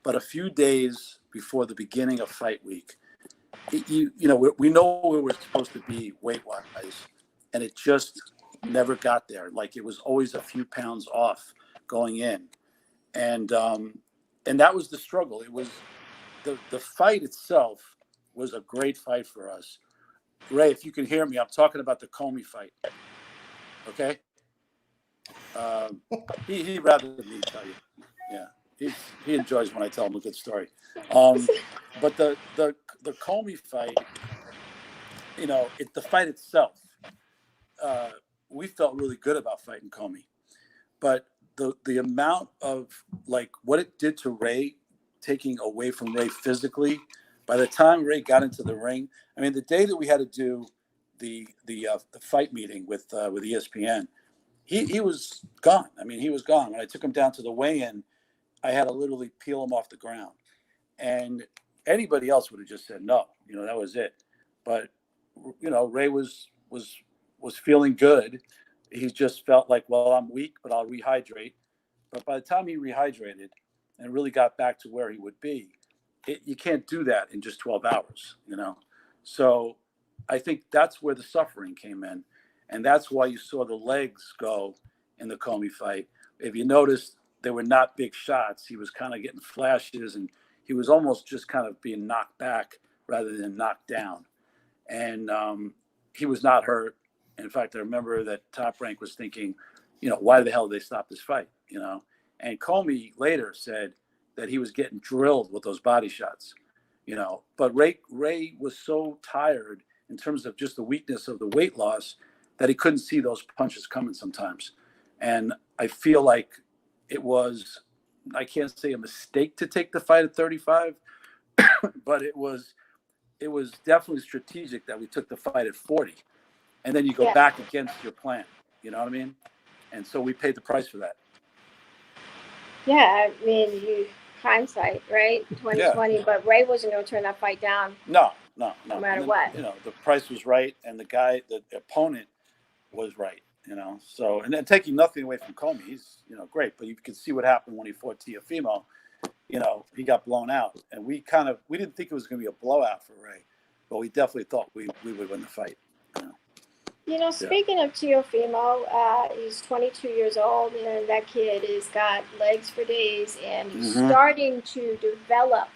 but a few days before the beginning of fight week, we know where we're supposed to be weight-wise, and it just never got there. Like, it was always a few pounds off going in, and that was the struggle. It was the fight itself was a great fight for us. Ray, if you can hear me, I'm talking about the Comey fight. Okay. He'd rather me tell you. Yeah, he enjoys when I tell him a good story. But the Comey fight, the fight itself, we felt really good about fighting Comey, but the amount of, like, what it did to Ray, taking away from Ray physically. By the time Ray got into the ring, I mean, the day that we had to do the fight meeting with ESPN, he was gone. I mean, he was gone. When I took him down to the weigh-in, I had to literally peel him off the ground. And anybody else would have just said no. That was it. But Ray was feeling good. He just felt like, well, I'm weak, but I'll rehydrate. But by the time he rehydrated and really got back to where he would be, you can't do that in just 12 hours, So I think that's where the suffering came in. And that's why you saw the legs go in the Comey fight. If you noticed, they were not big shots. He was kind of getting flashes, and he was almost just kind of being knocked back rather than knocked down. And he was not hurt. In fact, I remember that Top Rank was thinking, why the hell did they stop this fight? And Comey later said that he was getting drilled with those body shots, but Ray was so tired in terms of just the weakness of the weight loss that he couldn't see those punches coming sometimes. And I feel like it was, I can't say a mistake to take the fight at 35, but it was definitely strategic that we took the fight at 40. And then you go back against your plan, you know what I mean? And so we paid the price for that. Yeah, I mean, hindsight, right? 2020, but Ray wasn't going to turn that fight down. No matter what. The price was right, and the opponent was right, So, and then taking nothing away from Comey, he's, great, but you can see what happened when he fought Teofimo. He got blown out, and we didn't think it was going to be a blowout for Ray, but we definitely thought we would win the fight. Speaking of Teofimo, he's 22 years old, and that kid has got legs for days, and he's starting to develop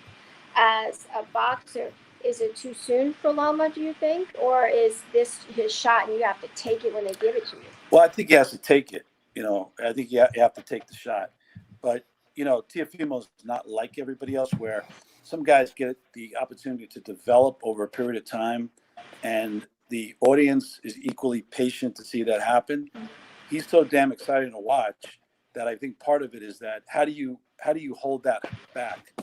as a boxer. Is it too soon for Loma, do you think? Or is this his shot and you have to take it when they give it to you? Well, I think he has to take it. I think you have to take the shot. But, Teofimo's not like everybody else, where some guys get the opportunity to develop over a period of time, and the audience is equally patient to see that happen. He's so damn exciting to watch that I think part of it is that how do you hold that back?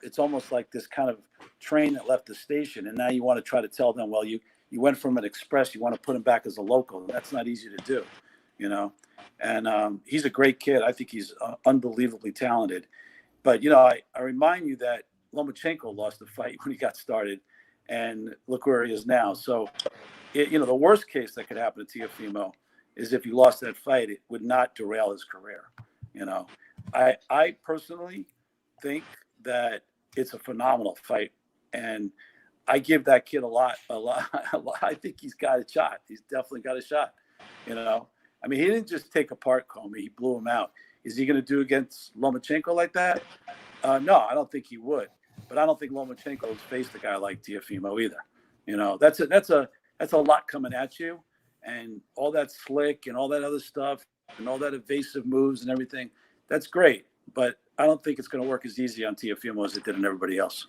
It's almost like this kind of train that left the station, and now you want to try to tell them, well, you went from an express, you want to put him back as a local. That's not easy to do, And he's a great kid. I think he's unbelievably talented. But, I remind you that Lomachenko lost the fight when he got started. and look where he is now. So, the worst case that could happen to Teofimo is if he lost that fight, it would not derail his career. I personally think that it's a phenomenal fight, and I give that kid a lot. I think he's got a shot. He's definitely got a shot. I mean, he didn't just take apart Comey; he blew him out. Is he going to do against Lomachenko like that? No, I don't think he would. But I don't think Lomachenko has faced a guy like Teofimo either. That's a lot coming at you, and all that slick and all that other stuff and all that evasive moves and everything. That's great, but I don't think it's going to work as easy on Teofimo as it did on everybody else.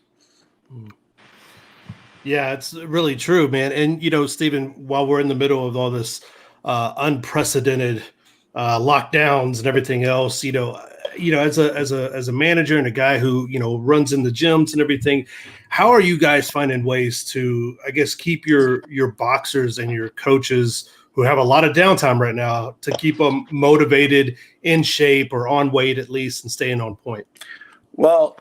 Yeah, it's really true, man. And Steven, while we're in the middle of all this unprecedented lockdowns and everything else, as a manager and a guy who runs in the gyms and everything, how are you guys finding ways to, I guess, keep your boxers and your coaches who have a lot of downtime right now to keep them motivated, in shape, or on weight at least, and staying on point? Well,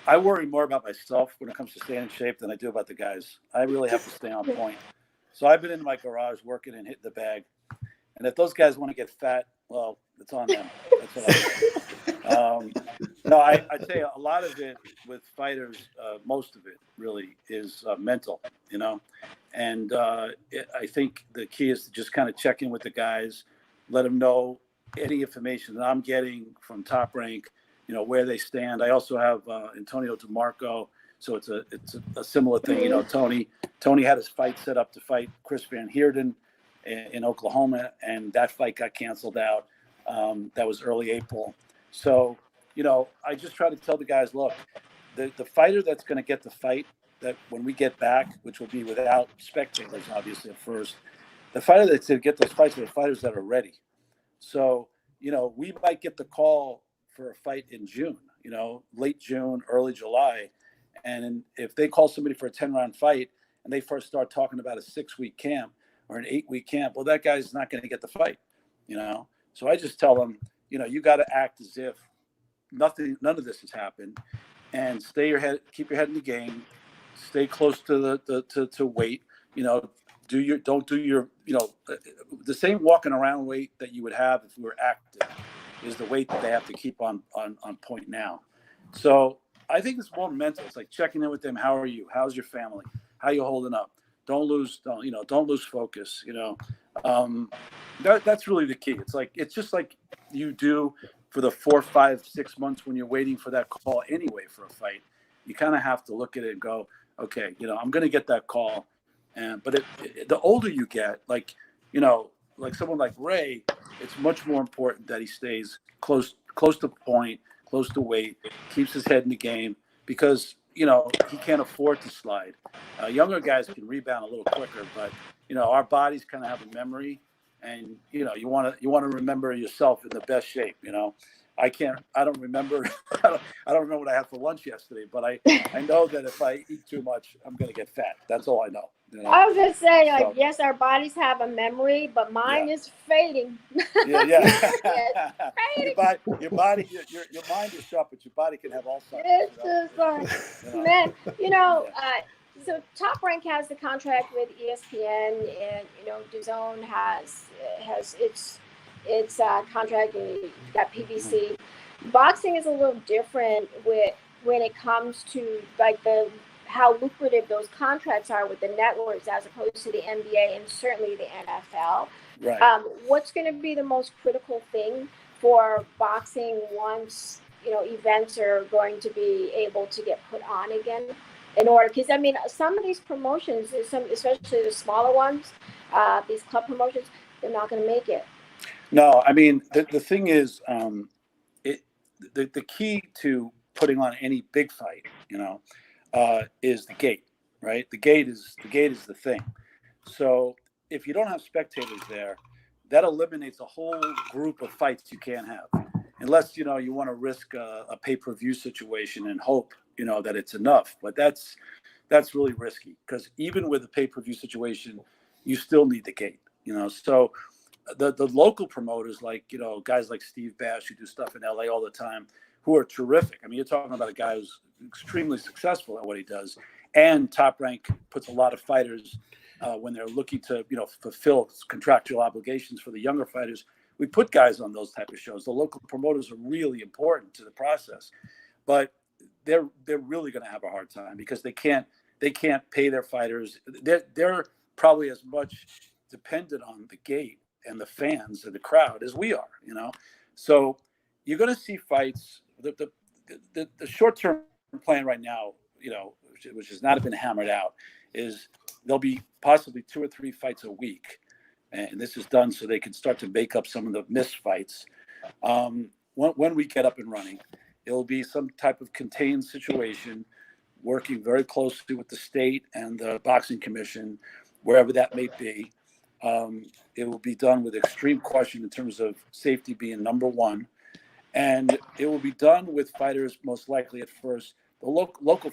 I worry more about myself when it comes to staying in shape than I do about the guys. I really have to stay on point. So I've been in my garage working and hitting the bag. And if those guys want to get fat, well, it's on them. That's what I do. No, I tell you, a lot of it with fighters, most of it really is mental, And I think the key is to just kind of check in with the guys, let them know any information that I'm getting from Top Rank, where they stand. I also have Antonio DeMarco, so it's a similar thing. Tony had his fight set up to fight Chris Van Heerden in Oklahoma, and that fight got canceled out. That was early April. So, I just try to tell the guys, look, the fighter that's going to get the fight, that when we get back, which will be without spectators, obviously, at first, the fighter that's going to get those fights are the fighters that are ready. So, we might get the call for a fight in June, late June, early July. And if they call somebody for a 10-round fight and they first start talking about a 6-week camp or an 8-week camp, well, that guy's not going to get the fight, So I just tell them, you got to act as if none of this has happened, and keep your head in the game, stay close to to weight, don't do your, the same walking around weight that you would have if you were active is the weight that they have to keep on point now. So I think it's more mental. It's like checking in with them. How are you? How's your family? How are you holding up? Don't lose focus. That's really the key. It's just like you do for the 4, 5, 6 months when you're waiting for that call anyway for a fight. You kind of have to look at it and go, okay, I'm going to get that call. But the older you get, like someone like Ray, it's much more important that he stays close to point, close to weight, keeps his head in the game, because he can't afford to slide. Younger guys can rebound a little quicker, but our bodies kind of have a memory, and you want to remember yourself in the best shape. I don't remember what I had for lunch yesterday, but I know that if I eat too much, I'm going to get fat. That's all I know. I was just saying, yes, our bodies have a memory, but mine is fading. Yeah. Your mind is sharp, but your body can have Alzheimer's. It's just like, man, so Top Rank has the contract with ESPN, and DAZN has its contract, and you've got PBC. Boxing is a little different when it comes to how lucrative those contracts are with the networks as opposed to the NBA and certainly the NFL. Right. What's going to be the most critical thing for boxing once events are going to be able to get put on again? Because some of these promotions, especially the smaller ones, these club promotions, they're not going to make it. No, the thing is, the key to putting on any big fight, is the gate, right? The gate is the thing. So if you don't have spectators there, that eliminates a whole group of fights you can't have, unless you want to risk a pay-per-view situation and hope that it's enough. But that's really risky, because even with a pay-per-view situation, you still need the gate. So the local promoters, like guys like Steve Bash, who do stuff in LA all the time, who are terrific. I mean, you're talking about a guy who's extremely successful at what he does, and Top Rank puts a lot of fighters when they're looking to, fulfill contractual obligations for the younger fighters. We put guys on those type of shows. The local promoters are really important to the process, but they're really going to have a hard time because they can't pay their fighters. They're probably as much dependent on the gate and the fans and the crowd as we are, So you're going to see fights. The short-term plan right now, which has not been hammered out, is there'll be possibly 2 or 3 fights a week. And this is done so they can start to make up some of the missed fights. When we get up and running, it'll be some type of contained situation, working very closely with the state and the boxing commission, wherever that may be. It will be done with extreme caution in terms of safety being number one. And it will be done with fighters, most likely at first, the local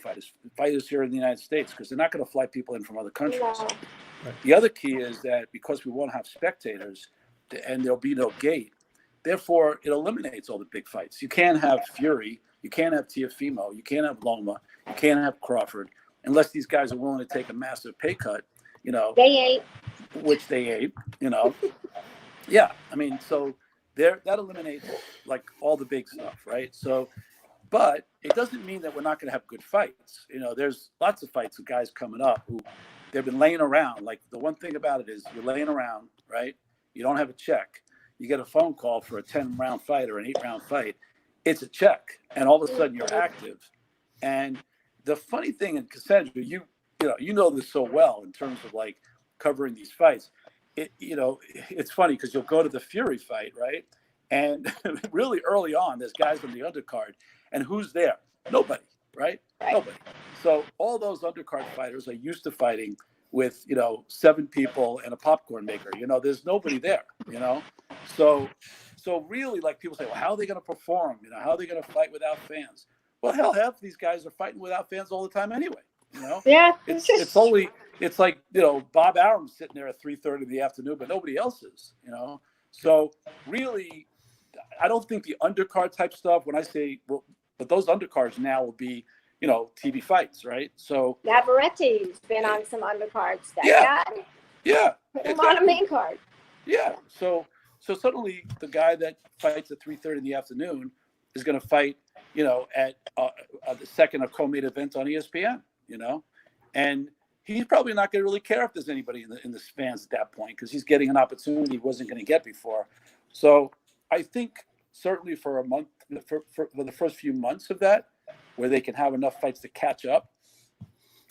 fighters here in the United States, because they're not going to fly people in from other countries. Right. The other key is that because we won't have spectators and there'll be no gate, therefore it eliminates all the big fights. You can't have Fury, you can't have Teofimo, you can't have Loma, you can't have Crawford, unless these guys are willing to take a massive pay cut, They ain't. which they ain't, Yeah, I mean, so that eliminates like all the big stuff, right? So, but it doesn't mean that we're not going to have good fights. There's lots of fights with guys coming up who they've been laying around. Like, the one thing about it is you're laying around, right? You don't have a check. You get a phone call for a 10-round fight or an 8-round fight. It's a check. And all of a sudden you're active. And the funny thing, in Cassandra, you know this so well in terms of like covering these fights. It's funny because you'll go to the Fury fight, right? And really early on, there's guys on the undercard. And who's there? Nobody, right? Nobody. So all those undercard fighters are used to fighting with, 7 people and a popcorn maker. There's nobody there, So really, like, people say, well, how are they going to perform? How are they going to fight without fans? Well, hell, half these guys are fighting without fans all the time anyway, Yeah. It's like, Bob Arum's sitting there at 3:30 in the afternoon, but nobody else is, So really, I don't think the undercard type stuff, when I say, well, but those undercards now will be, TV fights, right? So Navarrette's been on some undercards. That guy. Yeah. Put him on a main card. Yeah. So suddenly the guy that fights at 3:30 in the afternoon is going to fight, at the second or co-main event on ESPN, and he's probably not going to really care if there's anybody in the fans at that point, because he's getting an opportunity he wasn't going to get before. So I think certainly for a month, for the first few months of that, where they can have enough fights to catch up,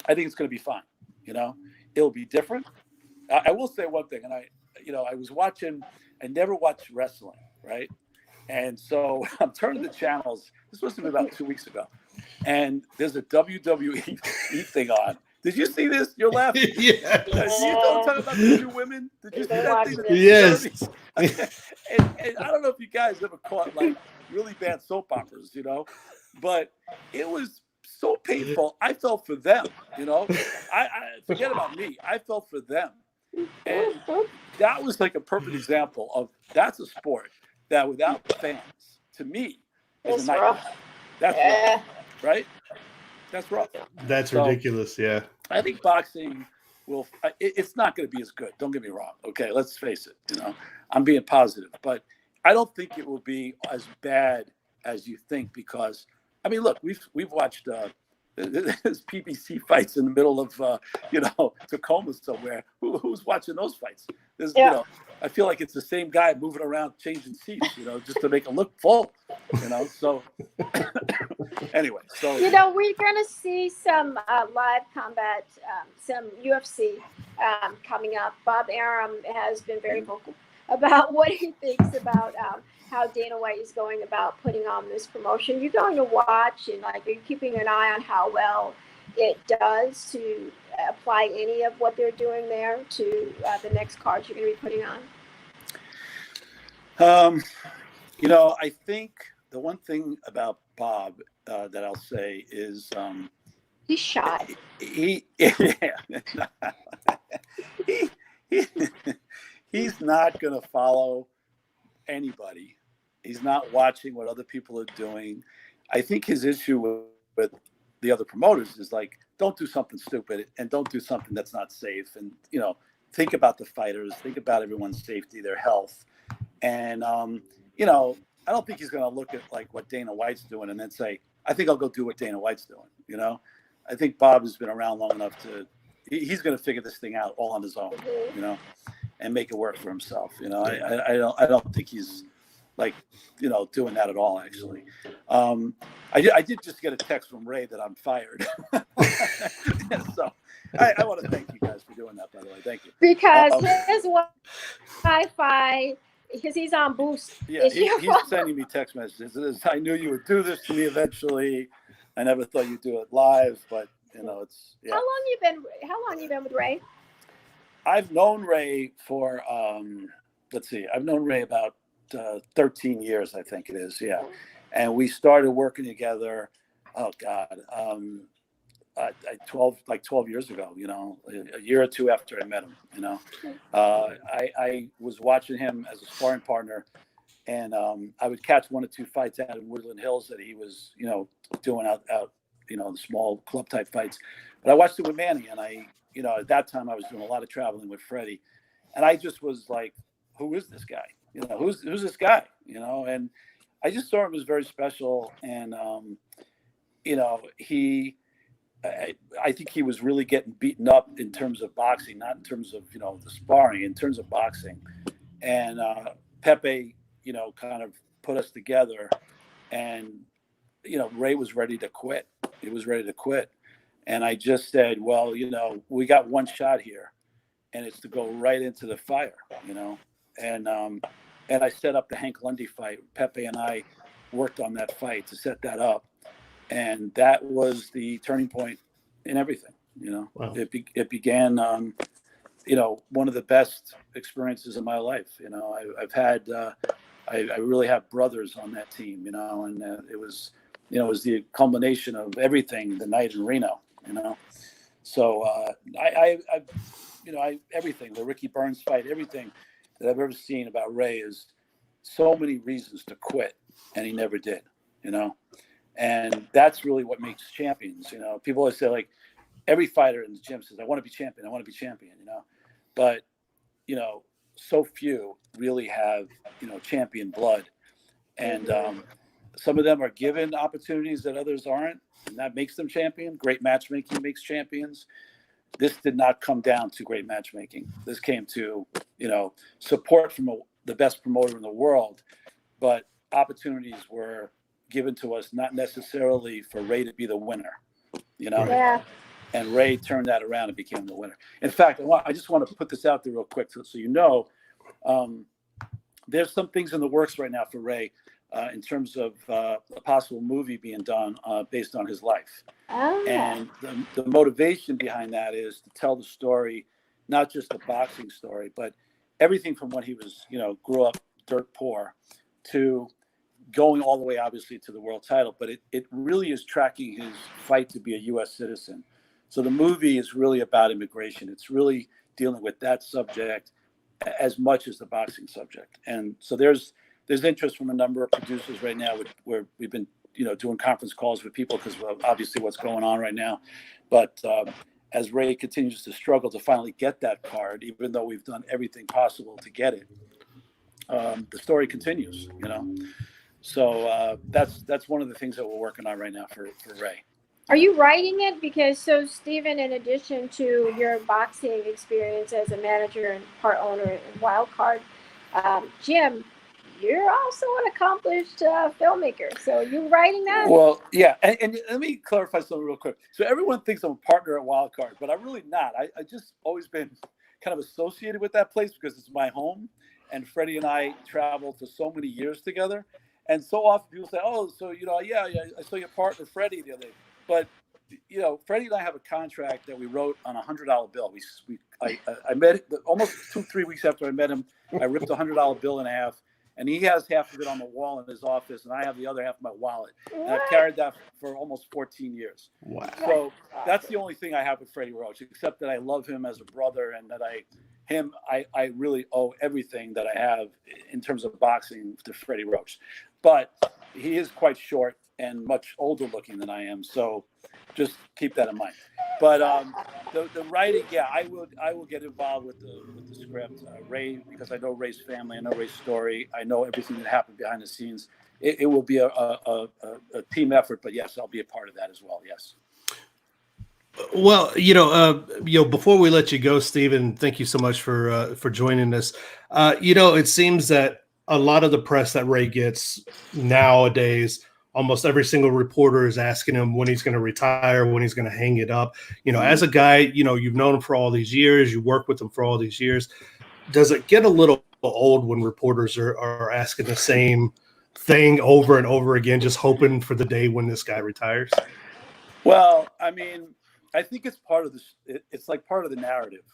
I think it's going to be fine. It'll be different. I will say one thing, and I was watching. I never watched wrestling, right? And so I'm turning the channels. This must have been about 2 weeks ago, and there's a WWE thing on. Did you see this? You're laughing. Yeah. You don't talk about the 2 women. Did you see that thing? Yes. And I don't know if you guys ever caught like really bad soap operas, but it was so painful. I felt for them, I forget about me. I felt for them. And that was like a perfect example of, that's a sport that without fans, to me, is a nightmare. Rough. That's rough, right? That's rough. That's ridiculous. Yeah. I think boxing it's not going to be as good. Don't get me wrong. Okay, let's face it. I'm being positive, but I don't think it will be as bad as you think, because, I mean, look, we've watched there's PBC fights in the middle of Tacoma somewhere. Who's watching those fights? There's I feel like it's the same guy moving around changing seats, just to make it look full. So anyway, so we're gonna see some live combat, some UFC coming up. Bob Arum has been very vocal about what he thinks about how Dana White is going about putting on this promotion. You're going to watch, and are you keeping an eye on how well it does to apply any of what they're doing there to the next cards you're going to be putting on? I think the one thing about Bob that I'll say is He's shy. He's not going to follow anybody. He's not watching what other people are doing. I think his issue with the other promoters is like, don't do something stupid and don't do something that's not safe. And, you know, think about the fighters, think about everyone's safety, their health. And, you know, I don't think he's going to look at like what Dana White's doing and then say, I think I'll go do what Dana White's doing. You know, I think Bob has been around long enough he's going to figure this thing out all on his own, you know, and make it work for himself. You know, I don't think he's like, you know, doing that at all, actually. I did just get a text from Ray that I'm fired. So I want to thank you guys for doing that, by the way. Thank you. Because his Wi-Fi, because he's on Boost. Yeah, he's sending me text messages. I knew you would do this to me eventually. I never thought you'd do it live, but you know, it's yeah. How long you been with Ray? I've known Ray for let's see, I've known Ray about 13 years, I think it is. Yeah. And we started working together. Oh God. 12 years ago, you know, a year or two after I met him, you know, I was watching him as a sparring partner, and I would catch one or two fights out in Woodland Hills that he was, you know, doing out, you know, the small club type fights. But I watched it with Manny, and you know, at that time I was doing a lot of traveling with Freddie, and I just was like, who is this guy? You know, who's this guy? You know, and I just saw him as very special, and you know, I think he was really getting beaten up in terms of boxing, not in terms of, you know, the sparring, in terms of boxing. And Pepe, you know, kind of put us together, and, you know, Ray was ready to quit. He was ready to quit. And I just said, well, you know, we got one shot here, and it's to go right into the fire, you know. And I set up the Hank Lundy fight. Pepe and I worked on that fight to set that up. And that was the turning point in everything, you know. Wow. It began, you know, one of the best experiences of my life. You know, I've had, I really have brothers on that team, you know, and it was, you know, it was the culmination of everything the night in Reno, you know. So you know, everything, the Ricky Burns fight, everything that I've ever seen about Ray is so many reasons to quit, and he never did, you know. And that's really what makes champions. You know, people always say, like, every fighter in the gym says, I want to be champion. I want to be champion, you know, but, you know, so few really have, you know, champion blood. And some of them are given opportunities that others aren't, and that makes them champion. Great matchmaking makes champions. This did not come down to great matchmaking. This came to, you know, support from the best promoter in the world, but opportunities were given to us, not necessarily for Ray to be the winner, you know? Yeah. And Ray turned that around and became the winner. In fact, I just want to put this out there real quick so you know, there's some things in the works right now for Ray in terms of a possible movie being done based on his life. Oh. And the motivation behind that is to tell the story, not just the boxing story, but everything from when he was, you know, grew up dirt poor to going all the way, obviously, to the world title, but it really is tracking his fight to be a U.S. citizen. So the movie is really about immigration. It's really dealing with that subject as much as the boxing subject. And so there's interest from a number of producers right now where we've been, you know, doing conference calls with people because of obviously what's going on right now. But as Ray continues to struggle to finally get that card, even though we've done everything possible to get it, the story continues, you know. So that's one of the things that we're working on right now for Ray. Are you writing it? Because so Steven, in addition to your boxing experience as a manager and part owner in Wildcard, Jim, you're also an accomplished filmmaker. So are you writing that? Well, yeah. And let me clarify something real quick. So everyone thinks I'm a partner at Wildcard, but I'm really not. I just always been kind of associated with that place because it's my home. And Freddie and I traveled for so many years together. And so often people say, oh, so, you know, yeah, I saw your partner, Freddie, the other day. But, you know, Freddie and I have a contract that we wrote on a $100 bill. I met almost 2-3 weeks after I met him. I ripped a $100 bill in half, and he has half of it on the wall in his office, and I have the other half in my wallet. And I've carried that for almost 14 years. Wow. So that's the only thing I have with Freddie Roach, except that I love him as a brother and that I really owe everything that I have in terms of boxing to Freddie Roach. But he is quite short and much older looking than I am. So just keep that in mind. But the writing, yeah, I will get involved with the script. Ray, because I know Ray's family, I know Ray's story, I know everything that happened behind the scenes. It will be a team effort, but yes, I'll be a part of that as well. Yes. Well, before we let you go, Steven, thank you so much for joining us. It seems that a lot of the press that Ray gets nowadays, almost every single reporter is asking him when he's going to retire, when he's going to hang it up. As a guy, you've known him for all these years, you worked with him for all these years. Does it get a little old when reporters are asking the same thing over and over again, just hoping for the day when this guy retires? Well, I mean, I think it's part of this. It's like part of the narrative,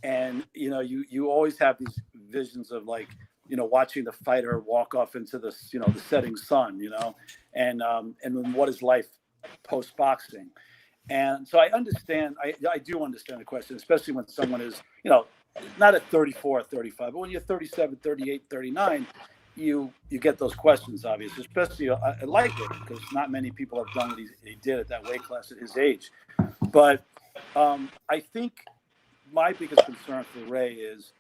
and you always have these visions of like, watching the fighter walk off into the setting sun, and then what is life post boxing. And so I understand, I do understand the question, especially when someone is, not at 34 or 35, but when you're 37, 38, 39, you get those questions, obviously, especially I like it because not many people have done what he did at that weight class at his age. But I think my biggest concern for Ray is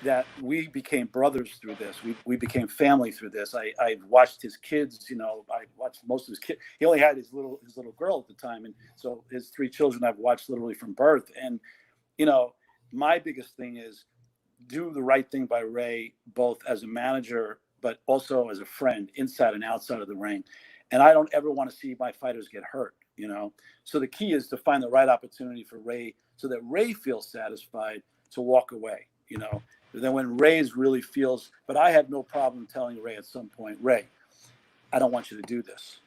that we became brothers through this. We became family through this. I watched his kids, I watched most of his kids. He only had his little girl at the time. And so his 3 children I've watched literally from birth. And, my biggest thing is do the right thing by Ray, both as a manager, but also as a friend inside and outside of the ring. And I don't ever want to see my fighters get hurt, So the key is to find the right opportunity for Ray so that Ray feels satisfied to walk away, Then when Ray really feels, but I have no problem telling Ray at some point, Ray, I don't want you to do this,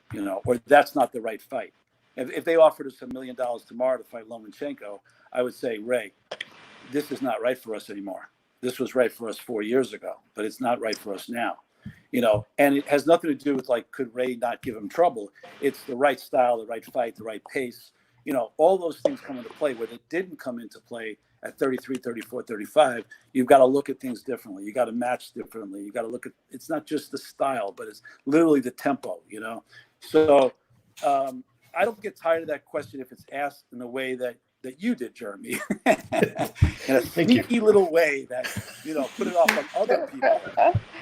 or that's not the right fight. If they offered us $1 million tomorrow to fight Lomachenko, I would say, Ray, this is not right for us anymore. This was right for us 4 years ago, but it's not right for us now, and it has nothing to do with like, could Ray not give him trouble? It's the right style, the right fight, the right pace, all those things come into play. Where they didn't come into play at 33, 34, 35, you've got to look at things differently. You got to match differently. You got to look at, it's not just the style, but it's literally the tempo, So I don't get tired of that question if it's asked in the way that you did, Jeremy, in a sneaky little way that, put it off on other people.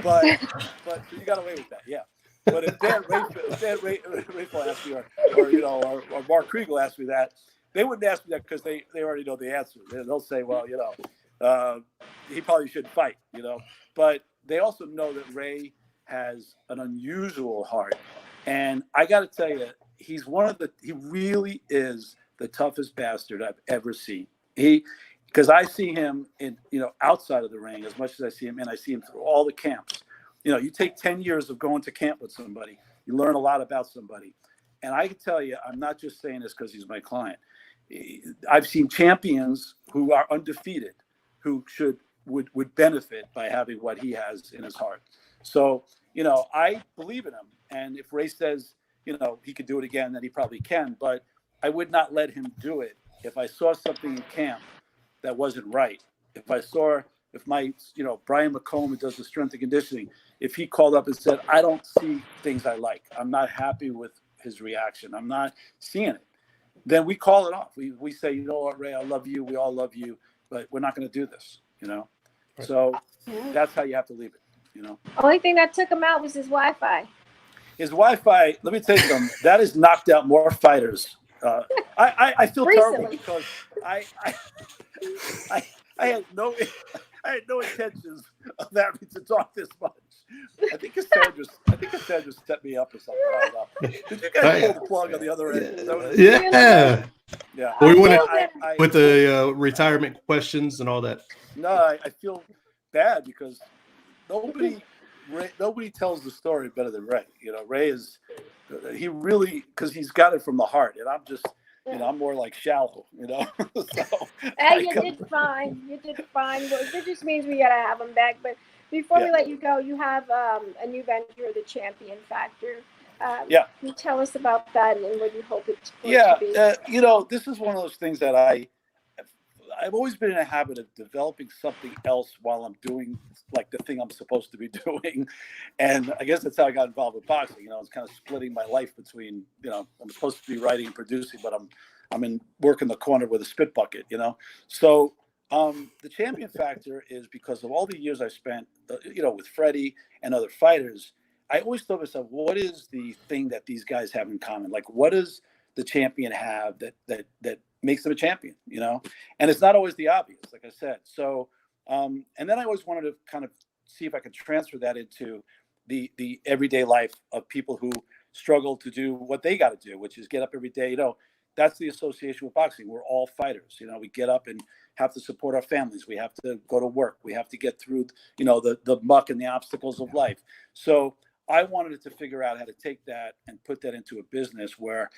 But so you got away with that, yeah. But if Dan Rayfield asked me, or Mark Kriegel asked me that, they wouldn't ask me that because they already know the answer. They'll say, well, he probably shouldn't fight, But they also know that Ray has an unusual heart. And I got to tell you, he really is the toughest bastard I've ever seen. Because I see him in, outside of the ring as much as I see him, and I see him through all the camps. You take 10 years of going to camp with somebody, you learn a lot about somebody. And I can tell you, I'm not just saying this because he's my client. I've seen champions who are undefeated, who would benefit by having what he has in his heart. So, I believe in him. And if Ray says, he could do it again, then he probably can. But I would not let him do it if I saw something in camp that wasn't right. If my, Brian McComb, who does the strength and conditioning, if he called up and said, I don't see things I like, I'm not happy with his reaction, I'm not seeing it, then we call it off. We say, you know what, Ray, I love you. We all love you, but we're not going to do this, So that's how you have to leave it, Only thing that took him out was his Wi-Fi. His Wi-Fi, let me tell you something, that has knocked out more fighters. I feel terrible because I had no intentions of having to talk this much. I think Cassandra set me up or something. I don't know. Did you guys pull the plug on the other end? Yeah. We went with the the retirement questions and all that. No, I feel bad because nobody tells the story better than Ray. Ray is, he really, because he's got it from the heart, and I'm just, I'm more like shallow, So You did fine. Well, it just means we gotta have him back. But before we let you go, you have a new venture, the Champion Factor. Can you tell us about that and what you hope it's going to be? This is one of those things that I've always been in a habit of developing something else while I'm doing like the thing I'm supposed to be doing. And I guess that's how I got involved with boxing. It's kind of splitting my life between, I'm supposed to be writing and producing, but I'm in work in the corner with a spit bucket, So the champion factor is because of all the years I spent, with Freddie and other fighters. I always thought to myself, what is the thing that these guys have in common? Like, what does the champion have that makes them a champion, And it's not always the obvious, like I said. So, and then I always wanted to kind of see if I could transfer that into the everyday life of people who struggle to do what they got to do, which is get up every day. That's the association with boxing. We're all fighters. We get up and have to support our families. We have to go to work. We have to get through, the muck and the obstacles of life. So I wanted to figure out how to take that and put that into a business where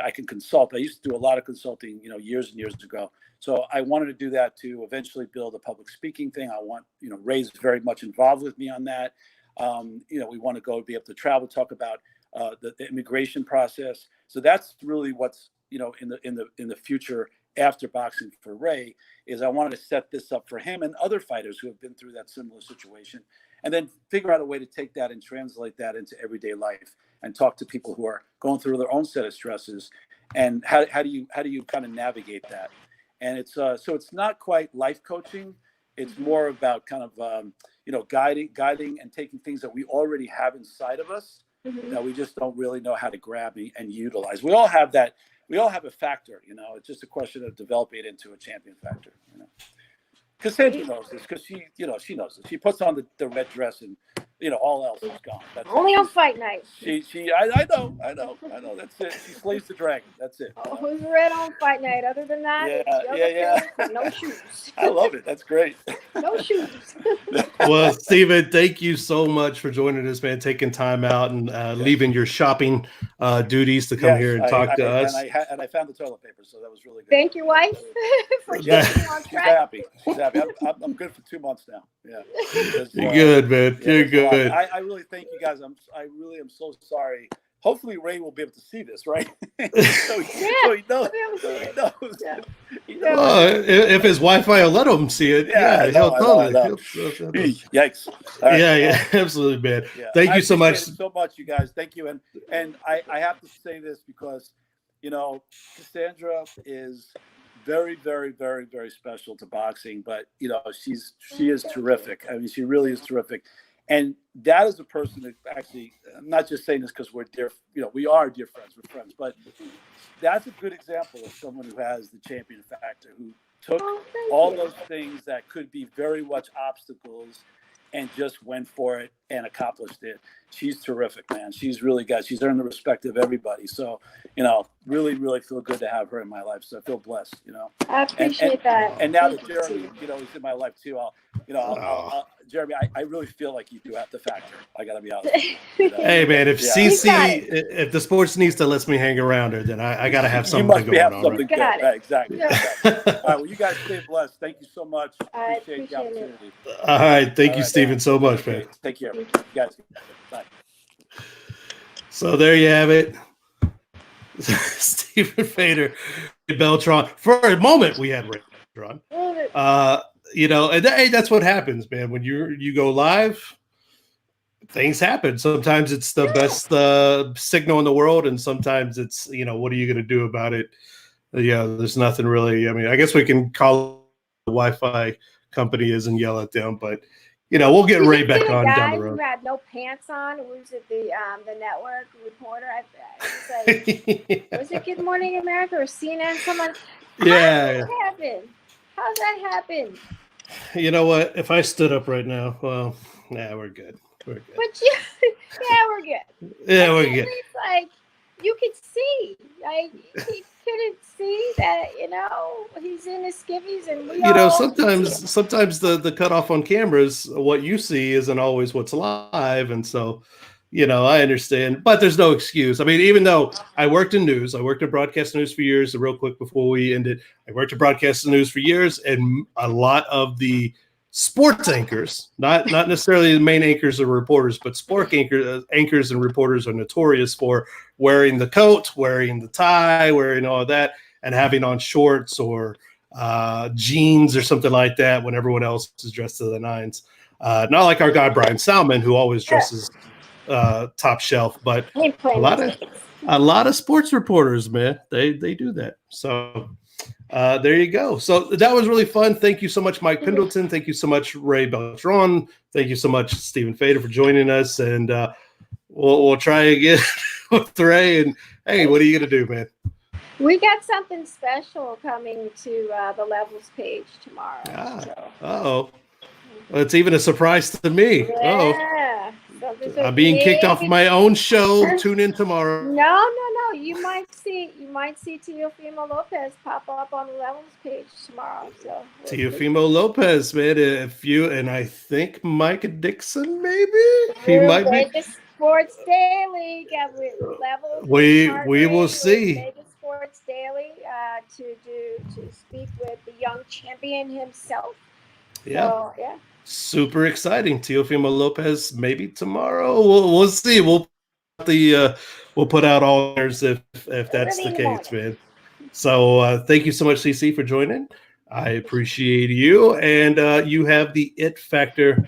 I can consult. I used to do a lot of consulting, years and years ago. So I wanted to do that to eventually build a public speaking thing. I want, Ray's very much involved with me on that. We want to be able to travel, talk about the immigration process. So that's really what's, in the future after boxing for Ray, is I wanted to set this up for him and other fighters who have been through that similar situation, and then figure out a way to take that and translate that into everyday life and talk to people who are going through their own set of stresses, and how do you kind of navigate that. And it's so it's not quite life coaching. It's more about kind of guiding and taking things that we already have inside of us that we just don't really know how to grab and utilize. We all have that. We all have a factor, It's just a question of developing it into a champion factor, Cassandra knows this because she knows this. She puts on the red dress and all else is gone. That's Only on fight night. I know. That's it. She slays the dragon. That's it. Oh, who's red on fight night? Other than that, yeah. No shoes. I love it. That's great. No shoes. Well, Steven, thank you so much for joining us, man. Taking time out and leaving your shopping duties to come here and talk to us. And I found the toilet paper, so that was really good. Thank you, wife, for keeping me on track. She's happy. I'm good for 2 months now. Yeah. You're good, man. You're good. I really thank you guys. I really am so sorry. Hopefully Ray will be able to see this, right? so he knows. Well, if his Wi-Fi will let him see it, he'll totally. Yikes! Right. Yeah, absolutely, man. Yeah. Thank you so much. So much, you guys. Thank you, and I have to say this because, Cassandra is very, very, very, very special to boxing, but she is terrific. I mean, she really is terrific. And that is a person that actually, I'm not just saying this because we're dear, we are dear friends, we're friends, but that's a good example of someone who has the champion factor, who took all those things that could be very much obstacles and just went for it and accomplished it. She's terrific, man. She's really good. She's earned the respect of everybody. So, really, really feel good to have her in my life. So I feel blessed, I appreciate that. And now that Jeremy, is in my life too, Jeremy, I really feel like you do have the factor. I got to be honest. Hey, man, if if the Sportsnista lets me hang around her, then I got to have something going on. Something good. Right, exactly. All right, well, you guys stay blessed. Thank you so much. Appreciate the opportunity. All right. Thank you, Steven, so much, man. Take care. You guys. Bye. So there you have it. Steven Feder, Ray Beltran. For a moment, we had Ray Beltran. And that's what happens, man. When you go live, things happen. Sometimes it's the best signal in the world, and sometimes it's what are you going to do about it? There's nothing really. I mean, I guess we can call the Wi-Fi company and yell at them, but we'll get Ray back on down the road. Who had no pants on? Was it the network reporter? Was it Good Morning America or CNN? Someone. How's that happen? You know what? If I stood up right now, well, we're good. We're good. But we're good. Yeah, we're good. It's like you could see, like he couldn't see that, he's in his skivvies, and sometimes the cutoff on cameras, what you see isn't always what's live, and so. I understand, but there's no excuse. I mean, even though I worked in news, I worked in broadcast news for years. And real quick before we ended, I worked in broadcast news for years, and a lot of the sports anchors, not necessarily the main anchors or reporters, but sport anchors and reporters are notorious for wearing the coat, wearing the tie, wearing all of that, and having on shorts or jeans or something like that when everyone else is dressed to the nines. Not like our guy Brian Salmon, who always dresses top shelf, but He played a lot of sports reporters, man, they do that. So there you go. So that was really fun. Thank you so much, Mike Pendleton. Thank you so much, Ray Beltran. Thank you so much, Steven Feder, for joining us. And we'll try again with Ray. And hey, what are you gonna do, man? We got something special coming to the Levels page tomorrow. Oh, well, it's even a surprise to me. Yeah. I'm being kicked off my own show. Tune in tomorrow. No. You might see Teofimo Lopez pop up on the Levels page tomorrow. So Teofimo Lopez, man. And I think Mike Dixon, maybe he might be. Vegas Sports Daily. Levels. We will see. Vegas Sports Daily to speak with the young champion himself. Yeah. So, yeah. Super exciting. Teofimo Lopez maybe tomorrow. We'll see. We'll put out all ours if that's the case, man. So thank you so much, CC, for joining. I appreciate you, and you have the it factor,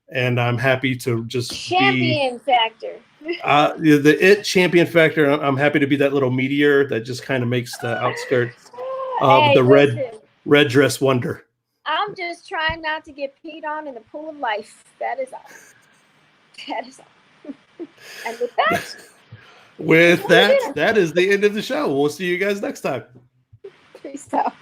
and I'm happy to just champion factor. The it champion factor. I'm happy to be that little meteor that just kind of makes the outskirts of the red dress wonder. I'm just trying not to get peed on in the pool of life. That is all. And with that, that is the end of the show. We'll see you guys next time. Peace out.